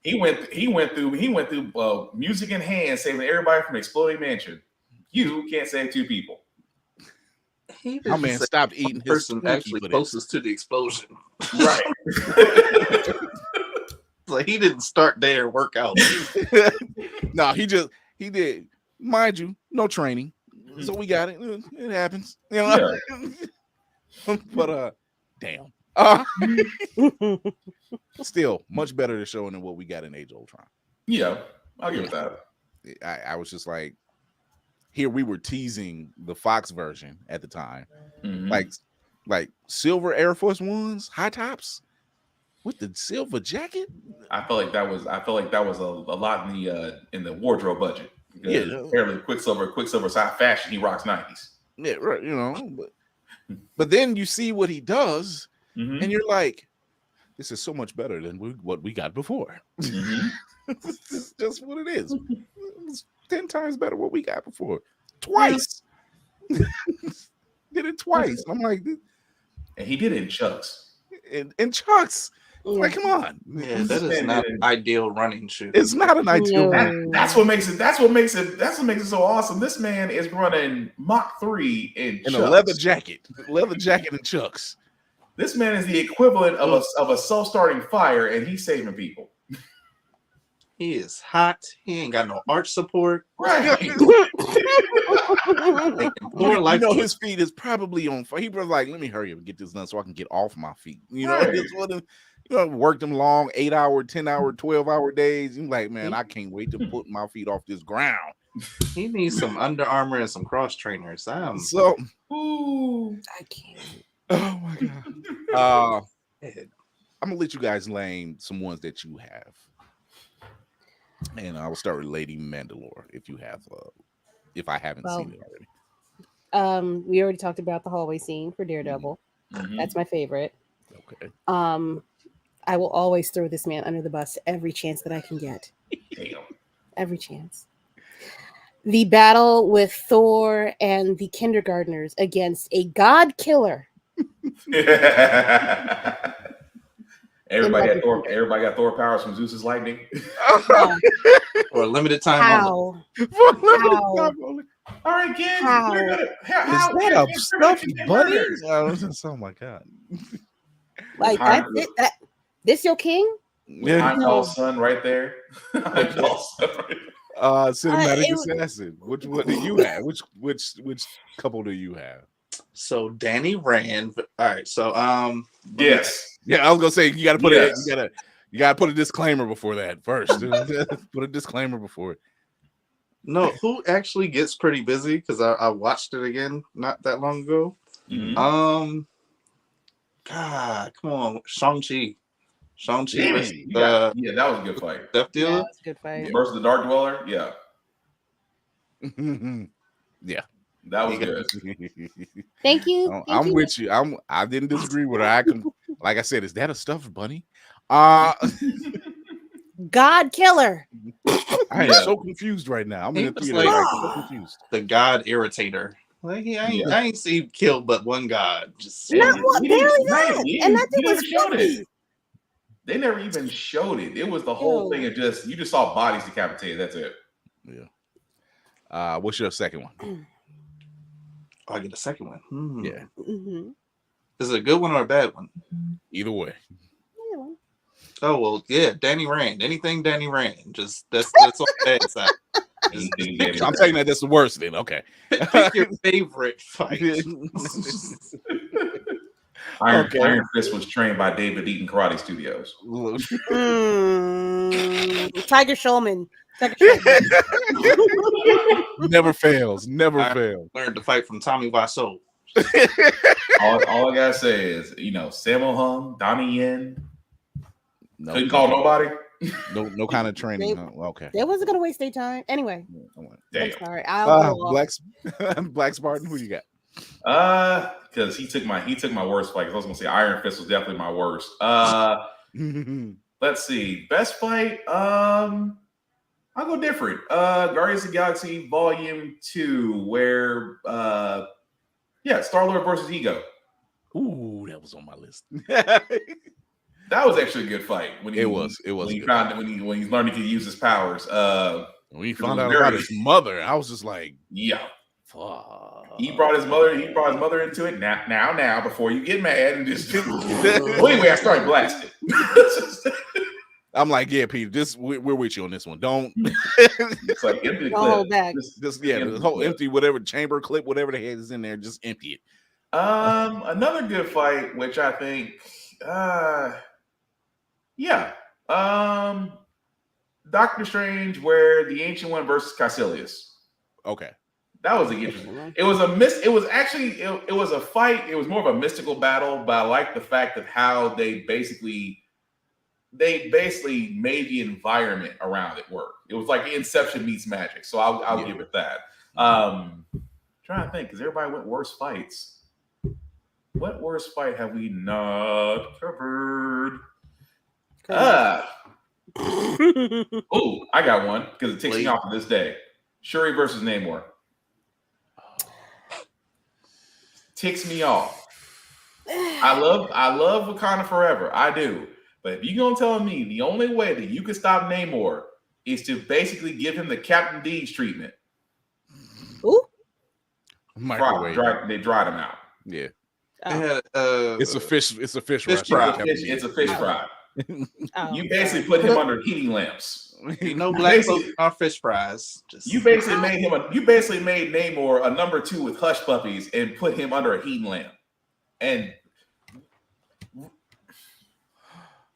He went through music in hand, saving everybody from exploding mansion. You can't save two people. My man stopped eating his person actually closest to the explosion. Right. Like he didn't start there and work out. No, he did. Mind you, no training. So we got it. It happens. Yeah. But damn. Still much better to show than what we got in Age of Ultron. Yeah, I'll give it that. I was just like, here we were teasing the Fox version at the time, like silver Air Force Ones, high tops with the silver jacket. I felt like that was a lot in the wardrobe budget. Yeah, apparently Quicksilver's high fashion. He rocks 90s. Yeah, right. But then you see what he does. And you're like, this is so much better than what we got before. This is just what it is. It was 10 times better what we got before. Twice. Did it twice. I'm like, and he did it in chucks. In chucks. Like, come on. Yeah, that is not an ideal running shoe. It's not an ideal. That's what makes it so awesome. This man is running Mach 3 in chucks. A leather jacket and chucks. This man is the equivalent of a self-starting fire, and he's saving people. He is hot. He ain't got no arch support. Right. His feet is probably on fire. He was like, let me hurry up and get this done so I can get off my feet. Worked them long 8-hour, 10-hour, 12-hour days. You're like, man, I can't wait to put my feet off this ground. He needs some Under Armour and some cross trainers. I can't. Oh my god. I'm gonna let you guys name some ones that you have. And I will start with Lady Mandalore if you have if I haven't seen it already. We already talked about the hallway scene for Daredevil. That's my favorite. Okay. I will always throw this man under the bus every chance that I can get. Damn. Every chance. The battle with Thor and the kindergartners against a god killer. Everybody got Thor powers from Zeus's lightning. For a limited time. How? All right, kids. How is that a stuffy bunny? Oh my god! Like this your king? Yeah, Heimdall's son right there. Cinematic assassin. Which one do you have? Which couple do you have? So Danny Rand. All right. So yes. Yeah, I was gonna say you gotta put it. You gotta put a disclaimer before that first. Put a disclaimer before it. No, who actually gets pretty busy because I watched it again not that long ago. God, come on, Shang-Chi. Yeah, that was a good fight. Death Dealer. Yeah, that was a good fight. Versus the Dark Dweller. Yeah. Yeah. That was good. Thank you. I'm with you. I didn't disagree with her. Like I said, is that a stuffed bunny? God killer. I am so confused right now. I'm in the theater so confused. The God irritator. Like I ain't seen kill but one god. Just not one, barely that. And that thing was funny. They never even showed it. It was the whole thing of you just saw bodies decapitated. That's it. Yeah. What's your second one? Oh, I get a second one. Yeah. Mm-hmm. Is it a good one or a bad one? Either way. Oh well, yeah, Danny Rand. Anything Danny Rand. Just that's on the bad side. I'm saying that that's the worst then. Okay. Pick your favorite fight. Iron Fist was trained by David Eaton Karate Studios. Tiger Shulman. Never fails. Never fails. Learned to fight from Tommy Wiseau. all I gotta say is, Sammo Hung, Donnie Yen. No, couldn't call nobody. No kind of training. Okay. They wasn't gonna waste their time. Anyway. Damn. I'm sorry. I'll Black Spartan, who you got? Because he took my worst fight. Because I was gonna say Iron Fist was definitely my worst. Let's see. Best fight. I'll go different. Guardians of the Galaxy Volume 2, where Star-Lord versus Ego. Ooh, that was on my list. That was actually a good fight. It was. When he learned he could use his powers. When he found out about his mother, I was just like, yeah. Fuck. He brought his mother into it. Now, before you get mad and just. Well, anyway, I started blasting. I'm like, yeah, Peter, we're with you on this one. Don't. It's like empty clip. Hold back. The whole empty whatever chamber clip, whatever the head is in there, just empty it. Another good fight, which I think, Doctor Strange, where the Ancient One versus Caecilius. Okay. That was interesting. It was a fight. It was more of a mystical battle, but I like the fact of how they basically made the environment around it work. It was like Inception meets magic. So I'll give it that. Trying to think, because everybody went worst fights. What worst fight have we not covered? I got one because it takes me off to this day. Shuri versus Namor. Ticks me off. I love Wakanda forever. I do. But if you're going to tell me the only way that you can stop Namor is to basically give him the Captain Deeds treatment. Ooh. Microwave. They dried him out. Yeah. It's a fish fry. It's a fish fry. You basically put him under heating lamps. No black folks are fish fries. You basically made Namor a number 2 with hush puppies and put him under a heating lamp. And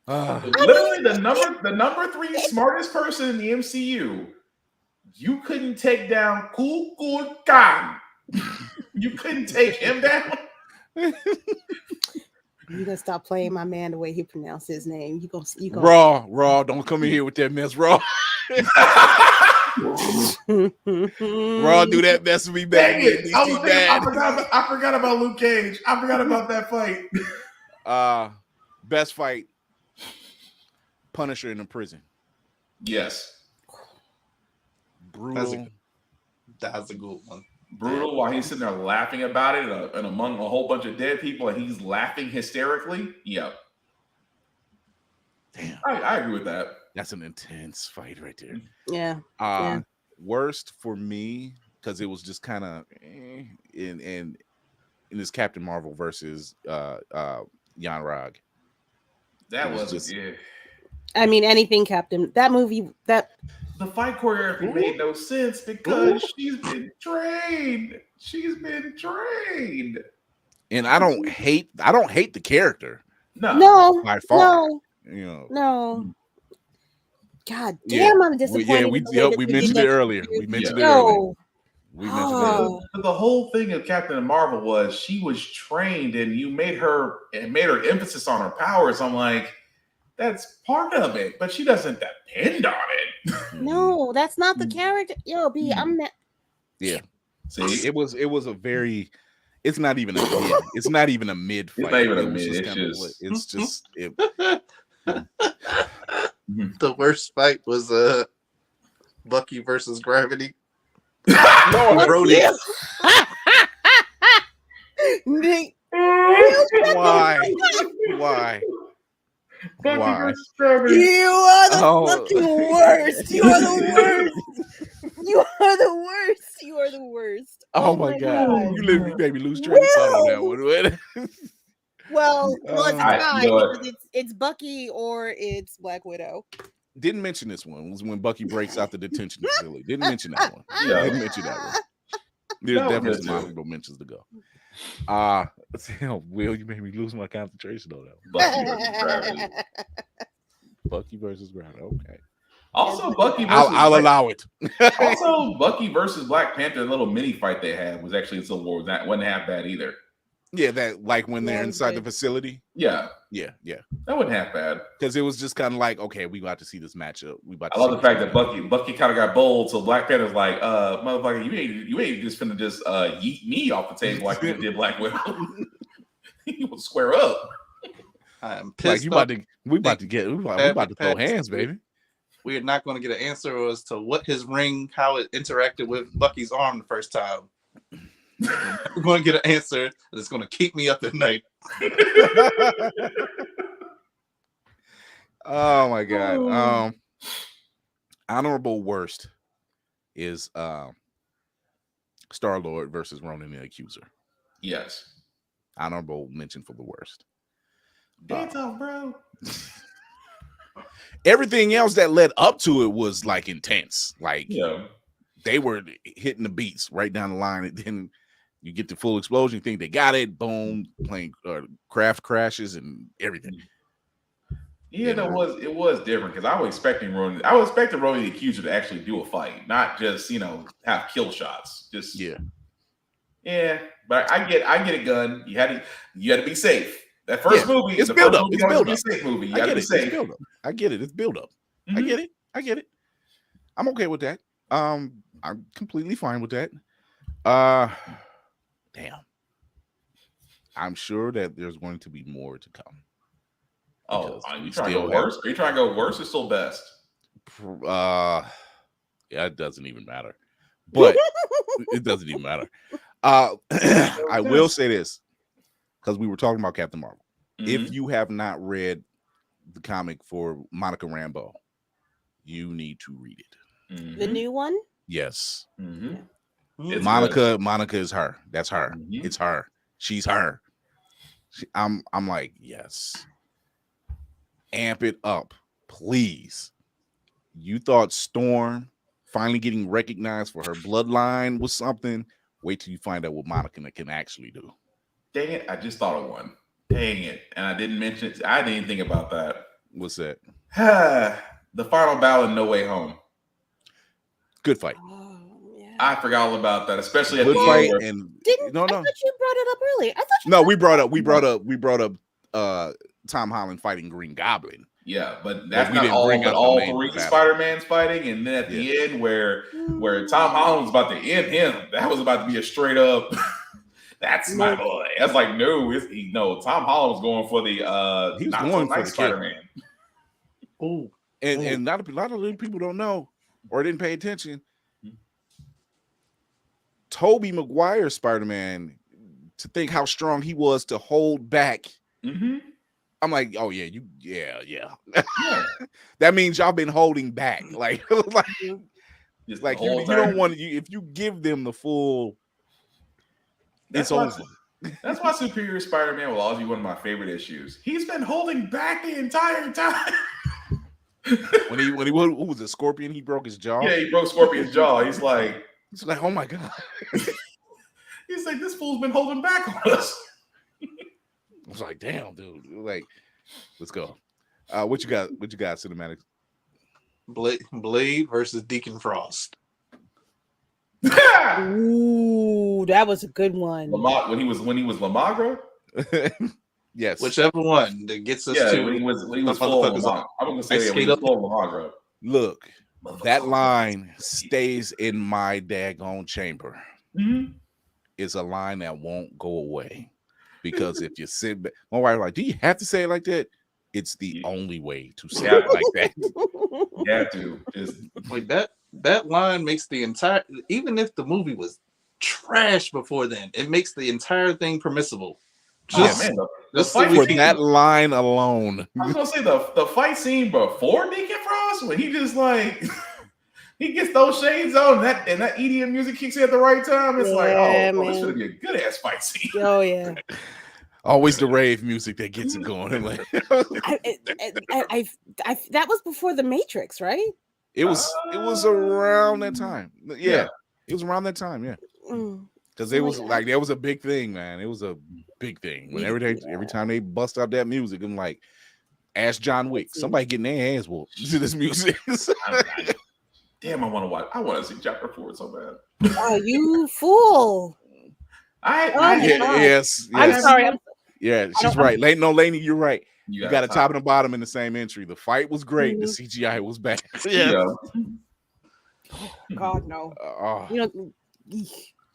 literally the number 3 smartest person in the MCU, you couldn't take down Kul Khan. You couldn't take him down. You gotta stop playing my man the way he pronounced his name. You go. Raw. Don't come in here with that mess, Raw. Raw, do that mess with me back. I forgot about Luke Cage. I forgot about that fight. Best fight. Punisher in the prison. Yes. Brutal. That's a good one. Brutal while he's sitting there laughing about it and among a whole bunch of dead people and he's laughing hysterically. Yep. Damn. I agree with that. That's an intense fight right there. Yeah. Worst for me, because it was just kind of in this Captain Marvel versus Jan Rog. That was just I mean, anything Captain. That movie, the fight choreography made no sense because she's been trained. And I don't hate the character. No. By far. No. God damn, I'm disappointed. We mentioned it earlier. We mentioned it earlier. The whole thing of Captain Marvel was she was trained and you made her emphasis on her powers. I'm like, that's part of it, but she doesn't depend on it. No, that's not the character. I'm not. Yeah. See, it was a very. It's not even a mid. It's not even a mid fight. It's not even a mid. It's just. The worst fight was Bucky versus Gravity. No, Brody. Why? Why? You are the fucking worst. You are the worst. You are the worst. You are the worst. Oh my god. You literally made me lose train of thought on that one. Well, it's a tie you know because it's Bucky or it's Black Widow. Didn't mention this one. It was when Bucky breaks out the detention facility. Didn't mention that one. Yeah. Didn't mention that one. There's That was definitely good some too. honorable mentions to go. Will, you made me lose my concentration on that one. Bucky versus Gravity. Bucky versus Gravity. Okay. Also, Bucky versus I'll allow it. Also, Bucky versus Black Panther, the little mini fight they had was actually in Civil War. That wasn't half bad either. Yeah, that like when they're inside the facility. Yeah. Yeah. That wasn't half bad. Because it was just kind of like, okay, we got to see this matchup. I love the fact that Bucky kind of got bold, so Black Panther's like, motherfucker, you ain't just finna just yeet me off the table like you did Black Widow. You will square up. I'm pissed. Like we about to throw hands, baby. We are not going to get an answer as to what his ring, how it interacted with Bucky's arm the first time. We're going to get an answer that's going to keep me up at night. Oh my god. Honorable worst is Star-Lord versus Ronan the Accuser. Yes. Honorable mention for the worst. Dance off, bro. Everything else that led up to it was like intense. Like they were hitting the beats right down the line, and then you get the full explosion. You think they got it? Boom! Plane craft crashes and everything. Yeah, it was different because I was expecting Ronan the Accuser to actually do a fight, not just have kill shots. Just yeah. But I get it, Gun. You had to be safe. That first movie, it's build up. It's build up. Safe movie. You I got to get be it. safe. It's build up. I get it. It's build up. Mm-hmm. I get it. I'm okay with that. I'm completely fine with that. Damn. I'm sure that there's going to be more to come. Oh, are you trying to go worse? Are you trying to go worse or still best? Yeah, it doesn't even matter. But it doesn't even matter. I will say this because we were talking about Captain Marvel. Mm-hmm. If you have not read the comic for Monica Rambeau, you need to read it. Mm-hmm. The new one? Yes. Mm-hmm. Monica is her. That's her. Mm-hmm. It's her. She's her. I'm like, yes. Amp it up, please. You thought Storm finally getting recognized for her bloodline was something. Wait till you find out what Monica can actually do. Dang it, I just thought of one. Dang it. And I didn't mention it. I didn't think about that. What's that? The final battle in No Way Home. Good fight. Oh, yeah. I forgot all about that, especially at good the fight. end. And I thought you brought it up earlier. We brought up Tom Holland fighting Green Goblin. Yeah, but that's not all. But all three Spider-Mans fighting, and then at the end, where Tom Holland was about to end him, that was about to be a straight up. That's my boy. That's like no. Tom Holland was going for the. He was going for the Spider-Man. Oh, and a lot of people don't know or didn't pay attention. Tobey Maguire's Spider-Man, to think how strong he was to hold back. Mm-hmm. I'm like, oh yeah, yeah. That means y'all been holding back, like you don't want to. If you give them the full, it's over. That's why Superior Spider-Man will always be one of my favorite issues. He's been holding back the entire time. when he who was a Scorpion, he broke his jaw. Yeah, he broke Scorpion's jaw. He's like, oh my god. He's like, this fool's been holding back on us. I was like, damn, dude. Like, let's go. What you got? Cinematics? Blade versus Deacon Frost. Ooh, that was a good one. When he was Lamagra? Yes. Whichever one that gets us to when he was full of Lamagra. I'm gonna say when he was full of Lamagra. Look, that line stays in my daggone chamber. Mm-hmm. It's a line that won't go away. Because if you sit back, my wife like, do you have to say it like that? It's the only way to say it like that. You have to. Just like that line makes the entire, even if the movie was trash before then, it makes the entire thing permissible. Just, man, the just fight so we For can- that line alone. I was gonna say the fight scene before Deacon Frost when he just like he gets those shades on and that EDM music kicks in at the right time. It's like, Yeah, oh, this man. should be a good ass fight scene. Oh yeah. Always the rave music that gets it going. I'm like, That was before the Matrix, right? it was around that time. Yeah. It was around that time, yeah. Mm. Because it was like that was a big thing, man. It was a big thing. Whenever every time they bust out that music, I'm like, ask John Wick. Somebody getting their ass whooped to this music. Damn, I want to watch. I want to see Chapter 4 so bad. Oh, you fool! Yes. I'm sorry. Yeah, she's right. Lainey, you're right. You got a top and a bottom in the same entry. The fight was great. The CGI was bad. Yeah. God no. You know,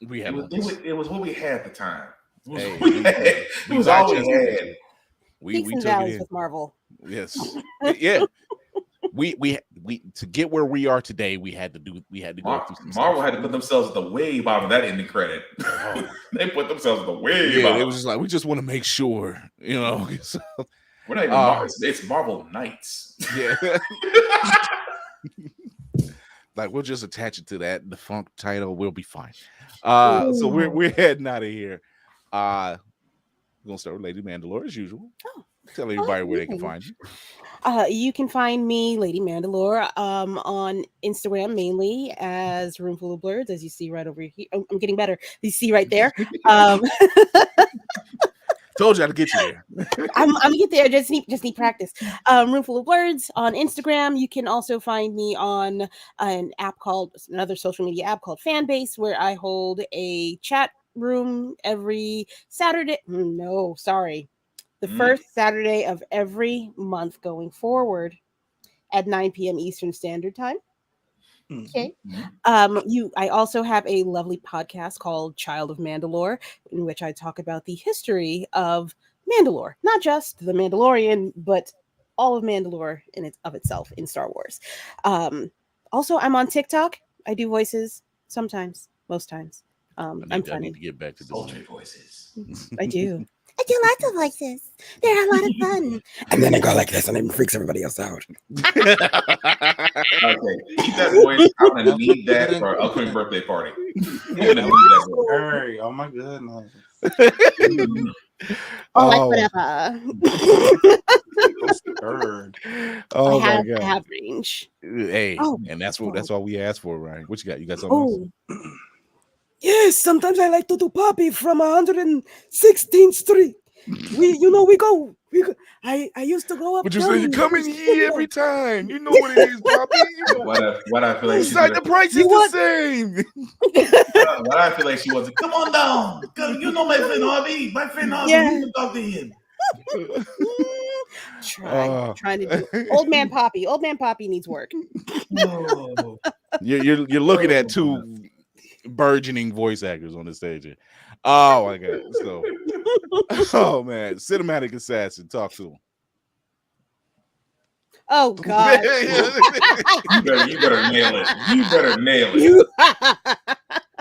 we had it was what we had at the time. It was all we had. We took took it in with Marvel. Yes. Yeah. We to get where we are today, we had to go through some Marvel stuff. had to put themselves at the way bottom of that ending credit. They put themselves at the way bottom. It was just like, we just want to make sure, So, we're not even Marvel, it's Marvel Knights. Yeah. Like, we'll just attach it to that defunct title. We'll be fine. So we're heading out of here. We're gonna start with Lady Mandalore as usual. Tell everybody where they can find you. You can find me, Lady Mandalore, on Instagram mainly as Roomful of Blurs, as you see right over here. I'm getting better. You see right there. Told you how to get you there. I'm gonna get there. Just need practice. Roomful of Words on Instagram. You can also find me on another social media app called Fanbase, where I hold a chat room every Saturday. No, sorry. The first Saturday of every month going forward at 9 p.m. Eastern Standard Time. Okay. I also have a lovely podcast called Child of Mandalore, in which I talk about the history of Mandalore, not just the Mandalorian, but all of Mandalore of itself in Star Wars. Also, I'm on TikTok. I do voices sometimes, most times. I'm funny. I need to get back to Sultry voices. I do. I do lots of voices. They're a lot of fun. And then I go like this, and it freaks everybody else out. Okay, keep that voice. I'm gonna need that for our upcoming birthday party. Hey, oh my goodness. Whatever. Oh I my God. have range. Hey, and that's all we asked for, Ryan. What you got? You got something else? Yes, sometimes I like to do Poppy from 116th Street. We go. I used to go up. But you say you come in here every time. You know what it is, Poppy. What I feel like she's like, the price is the same. What I feel like she was. Come on down. Come, you know my friend Harvey. My friend Harvey. You can talk to him. Trying to do Old Man Poppy. Old Man Poppy needs work. No. You're looking at two burgeoning voice actors on the stage here. Oh my God. So oh man, Cinematic Assassin, talk to him. Oh God. you better nail it. You better nail it.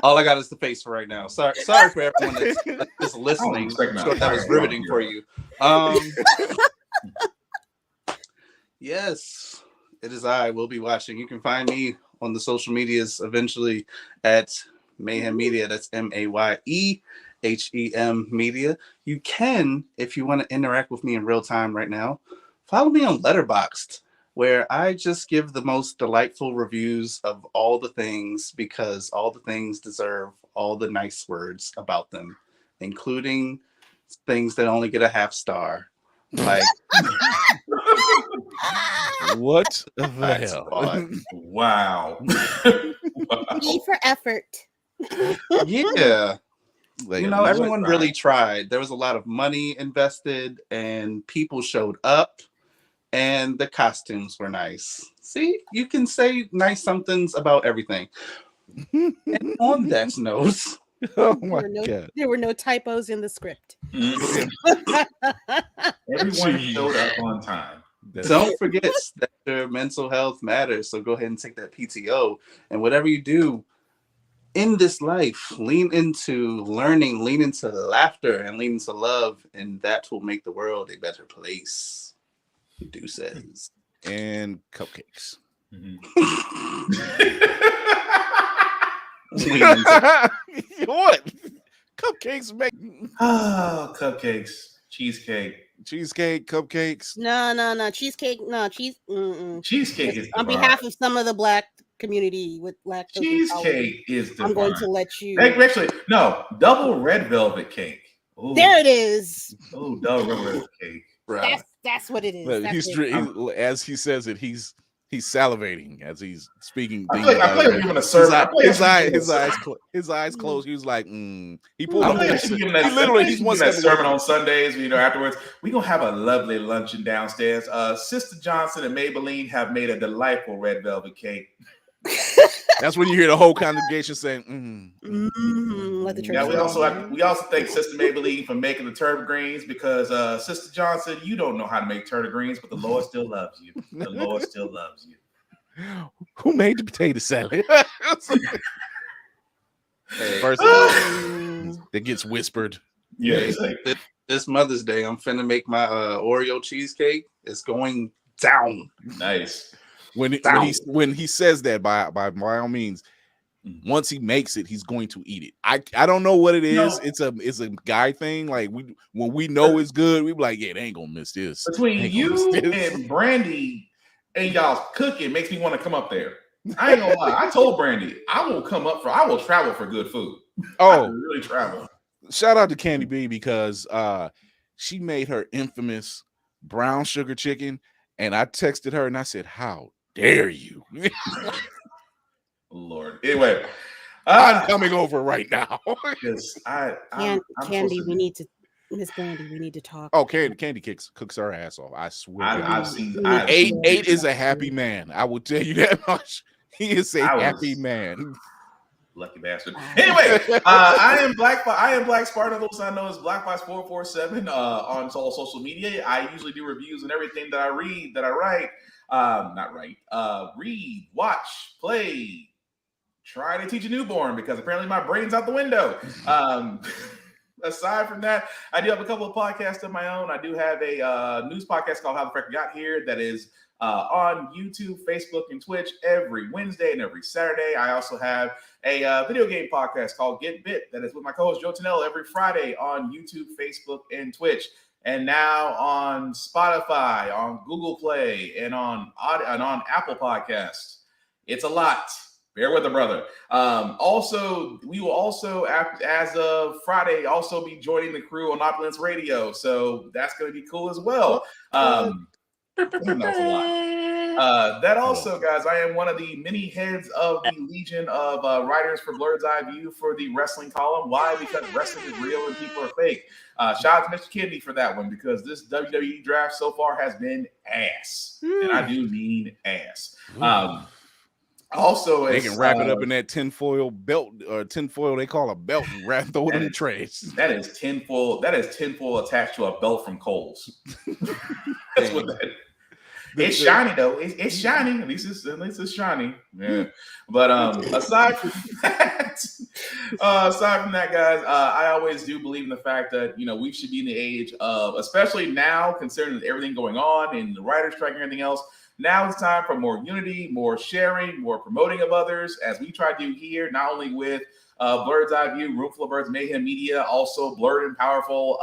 All I got is the face for right now. Sorry for everyone that's listening. Sure, that was riveting for you. Yes, it is I will be watching. You can find me on the social medias eventually at Mayhem Media. That's MAYEHEM Media. You can, if you want to interact with me in real time right now, follow me on Letterboxd, where I just give the most delightful reviews of all the things, because all the things deserve all the nice words about them, including things that only get a half star. Like what the hell? Wow. E for effort. Yeah. Like, everyone really tried. There was a lot of money invested, and people showed up, and the costumes were nice. See, you can say nice somethings about everything. And on that note, oh my God, there were no typos in the script. Everyone showed up on time. Don't forget that your mental health matters. So go ahead and take that PTO, and whatever you do, in this life, lean into learning, lean into laughter, and lean into love, and that will make the world a better place. Deuces. And cupcakes. What? Cupcakes make Cupcakes, cheesecake, cupcakes. No, cheesecake. No, cheesecake is on behalf of some of the Black community with lactose. Cheesecake is divine. I'm going to let you. Actually, no, double red velvet cake. Ooh. There it is. Oh, double red velvet cake. Right. That's what it is. Look, as he says it, he's salivating as he's speaking. I feel like giving a sermon. His eyes closed. He was like, He pulled up. He literally he's one that sermon on Sundays. Afterwards, we're gonna have a lovely luncheon downstairs. Sister Johnson and Maybelline have made a delightful red velvet cake. That's when you hear the whole congregation saying, Let the church. Yeah, we also thank Sister Maybelline for making the turnip greens because Sister Johnson, you don't know how to make turnip greens, but the Lord still loves you. The Lord still loves you. Who made the potato salad? First that gets whispered. Yeah. This Mother's Day, I'm finna make my Oreo cheesecake. It's going down. Nice. When he says that, by all means, once he makes it, he's going to eat it. I don't know what it is. No. It's a guy thing. Like when we know it's good, we be like, yeah, they ain't gonna miss this. Between you and Brandy and y'all's cooking makes me want to come up there. I ain't gonna lie. I told Brandy I will travel for good food. Oh, I really travel. Shout out to Candy B because she made her infamous brown sugar chicken, and I texted her and I said, how dare you? Lord. Anyway, I'm coming over right now. Because Candy, we need to Miss Brandy, we need to talk. Oh, Candy cooks her ass off. I swear. I've seen eight is a happy man. I will tell you that much. He is a happy man. Lucky bastard. Anyway, I am Black Spartan. Those I know as BlackBox447 on all social media. I usually do reviews and everything that I write. Read, watch, play, try to teach a newborn because apparently my brain's out the window. Aside from that, I do have a couple of podcasts of my own. I do have a news podcast called How the Frick Got Here that is on YouTube, Facebook, and Twitch every Wednesday and every Saturday. I also have a video game podcast called Get Bit that is with my co-host Joe Tonello every Friday on YouTube, Facebook, and Twitch. And now on Spotify, on Google Play, and on Apple Podcasts. It's a lot. Bear with the brother. Also, we will also, as of Friday, also be joining the crew on Opulence Radio. So that's going to be cool as well. That's a lot. That also, guys, I am one of the many heads of the Legion of writers for Blurred's Eye View for the wrestling column. Why? Because wrestling is real and people are fake. Shout out to Mr. Kennedy for that one because this WWE draft so far has been ass. And I do mean ass. Also, they can wrap it up in that tinfoil belt or tinfoil they call a belt and throw it in the trash. That is tinfoil. That is tinfoil attached to a belt from Kohl's. That's what that is. It's shiny though. It's shiny. At least it's shiny. Yeah. But aside from that, guys, I always do believe in the fact that we should be in the age of, especially now, considering everything going on and the writers' strike and everything else. Now it's time for more unity, more sharing, more promoting of others, as we try to do here, not only with Blurred's Eye View, Roomful of Birds, Mayhem Media, also Blurred and Powerful,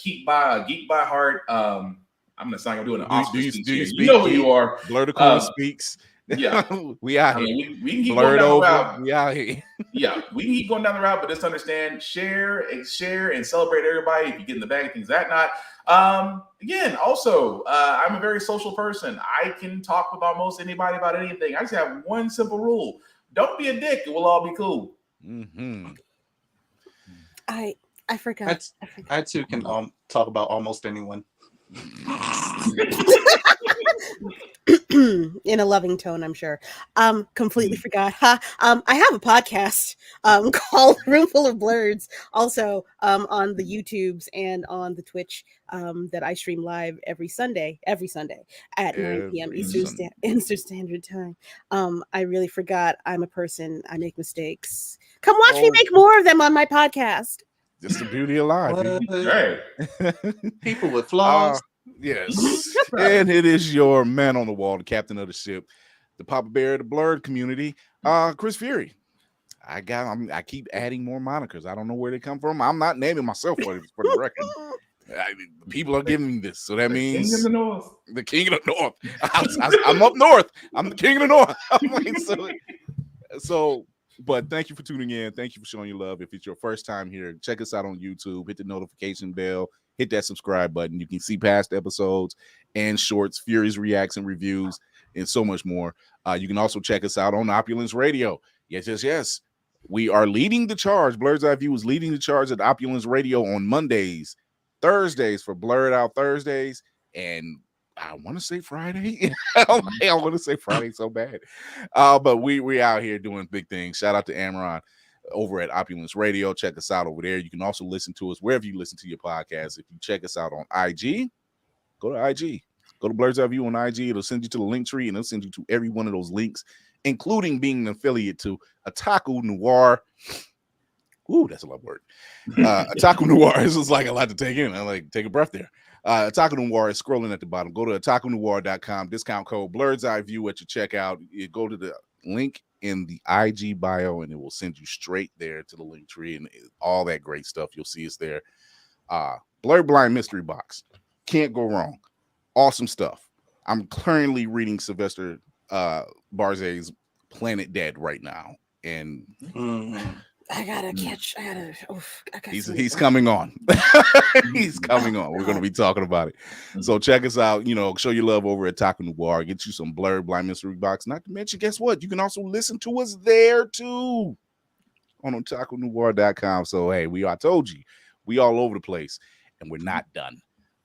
Geek by Heart. I'm gonna sign. I'm doing an Oscar speech. You know who you are. Blurred Corner speaks. Yeah, we out here. We can keep Blurred going down the over. route. We out here. Yeah, we can keep going down the route, but just understand, share, and celebrate everybody. If you get in the bag and things like that, again, also, I'm a very social person. I can talk about most anybody about anything. I just have one simple rule: don't be a dick, and we'll all be cool. Mm-hmm. I forgot. I too can talk about almost anyone. in a loving tone, I'm sure. Completely forgot. I have a podcast called Roomful of Blurs, also on the YouTubes and on the Twitch that I stream live every Sunday at 9 p.m. Eastern Standard Time. I really forgot. I'm a person. I make mistakes. Come watch me make more of them on my podcast. Just the beauty of life. Right. People with flaws. Yes. And it is your man on the wall, the captain of the ship, the Papa Bear of the Blurred community, Chris Fury. I keep adding more monikers. I don't know where they come from. I'm not naming myself for the record. People are giving me this, so that means King of the North. The King of the North. I'm up north. I'm the King of the North. I'm like, so. But thank you for tuning in. Thank you for showing your love. If it's your first time here, check us out on YouTube. Hit the notification bell. Hit that subscribe button. You can see past episodes and shorts, Fury's reacts and reviews, and so much more. You can also check us out on Opulence Radio. Yes. We are leading the charge. Blurred's Eye View is leading the charge at Opulence Radio on Mondays, Thursdays for Blurred Out Thursdays, and I want to say Friday. I want to say Friday so bad. But we out here doing big things. Shout out to Amron over at Opulence Radio. Check us out over there. You can also listen to us wherever you listen to your podcast. If you check us out on IG, go to IG. Go to Blurred's Eye View on IG. It'll send you to the link tree, and it'll send you to every one of those links, including being an affiliate to Otaku Noir. Ooh, that's a lot of word. Otaku Noir. This is like a lot to take in. I like take a breath there. Otaku Noir is scrolling at the bottom. Go to otakunoir.com. Discount code Blurred's Eye View at your checkout. You go to the link in the IG bio, and it will send you straight there to the link tree and all that great stuff. You'll see us there. Blurred Blind Mystery Box. Can't go wrong. Awesome stuff. I'm currently reading Sylvester Barzay's Planet Dead right now, and he's coming on. He's coming on. We're going to be talking about it. So check us out. Show your love over at Otaku Noir. Get you some Blurred Blind Mystery Box. Not to mention, guess what? You can also listen to us there too on otakunoir.com. So hey, I told you, we all over the place, and we're not done.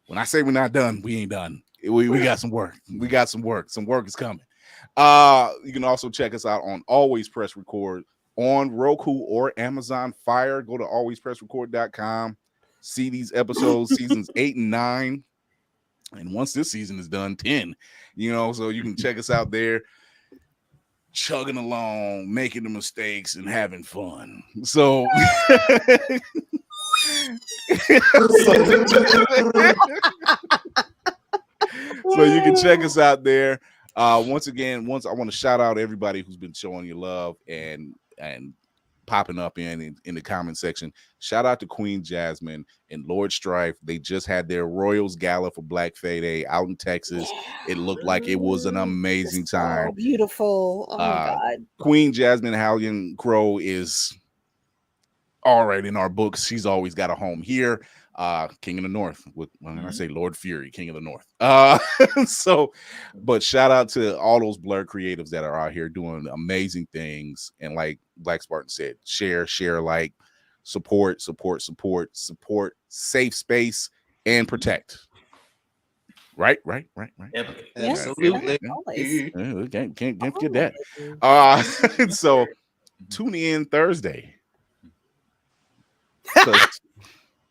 When I say we're not done, we ain't done. We got some work. We got some work. Some work is coming. You can also check us out on Always Press Record on Roku or Amazon Fire. Go to alwayspressrecord.com. See these episodes, seasons 8 and 9. And once this season is done, 10. So you can check us out there, chugging along, making the mistakes, and having fun. So so you can check us out there. Once I want to shout out everybody who's been showing you love and popping up in the comment section. Shout out to Queen Jasmine and Lord Strife. They just had their Royals Gala for Black Friday out in Texas. It looked like it was an amazing time. So beautiful. Oh my God. Queen Jasmine Hallion Crow is all right in our books. She's always got a home here. King of the North. When I say Lord Fury, King of the North. But shout out to all those Blurred creatives that are out here doing amazing things. And like Black Spartan said, share, like, support, safe space, and protect. Right. Absolutely. Can't get that. So tune in Thursday.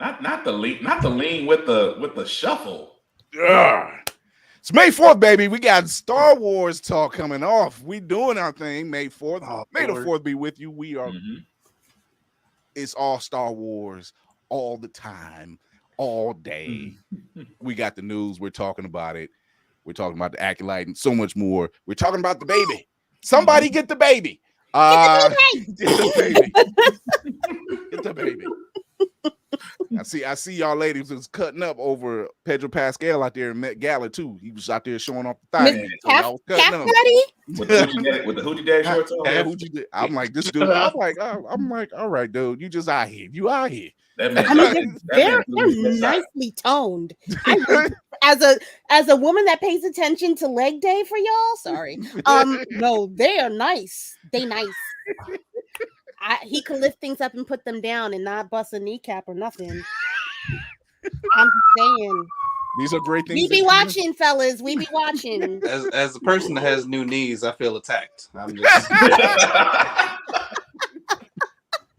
Not the lean with the shuffle. It's May 4th, baby. We got Star Wars talk coming off. We doing our thing May 4th. May the 4th be with you. We are. It's all Star Wars all the time, all day. We got the news. We're talking about it. We're talking about the Acolyte and so much more. We're talking about the baby. Somebody get the baby. Get the baby. Get the baby. I see y'all ladies was cutting up over Pedro Pascal out there in Met Gala too. He was out there showing off the thigh. With the hoochie daddy shorts on. I'm like, this dude. I'm like, all right, dude. You just out here. You out here. They're nicely toned. As a woman that pays attention to leg day for y'all, sorry. No, they are nice. They nice. He could lift things up and put them down and not bust a kneecap or nothing. I'm saying. These are great things. We be watching, fellas. We be watching. As a person that has new knees, I feel attacked. I'm just.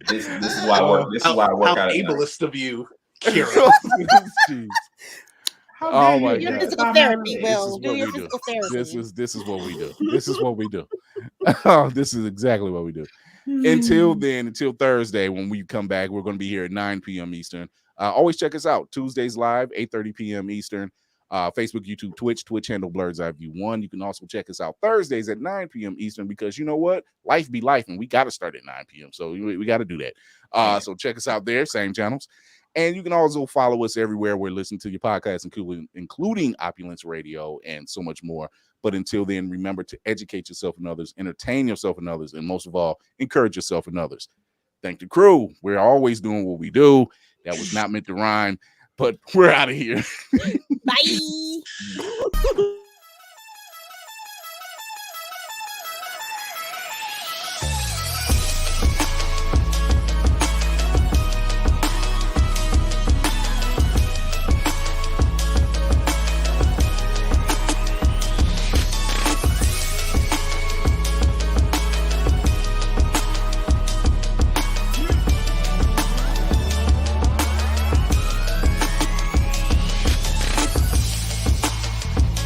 This is why I work. This is why I work how out. ableist of you, Kira. Jeez. Oh my Your God. physical therapy, This Will. is Do what your we do. physical therapy. This is what we do. This is what we do. Oh, this is exactly what we do. Until then, until Thursday, when we come back, we're going to be here at 9 p.m. Eastern. Always check us out. Tuesdays live, 8:30 p.m. Eastern. Facebook, YouTube, Twitch handle Blurred's Eye View 1. You can also check us out Thursdays at 9 p.m. Eastern because you know what? Life be life, and we got to start at 9 p.m. So we got to do that. So check us out there, same channels. And you can also follow us everywhere we're listening to your podcasts, including Opulence Radio and so much more. But until then, remember to educate yourself and others, entertain yourself and others, and most of all, encourage yourself and others. Thank the crew. We're always doing what we do. That was not meant to rhyme, but we're out of here. Bye.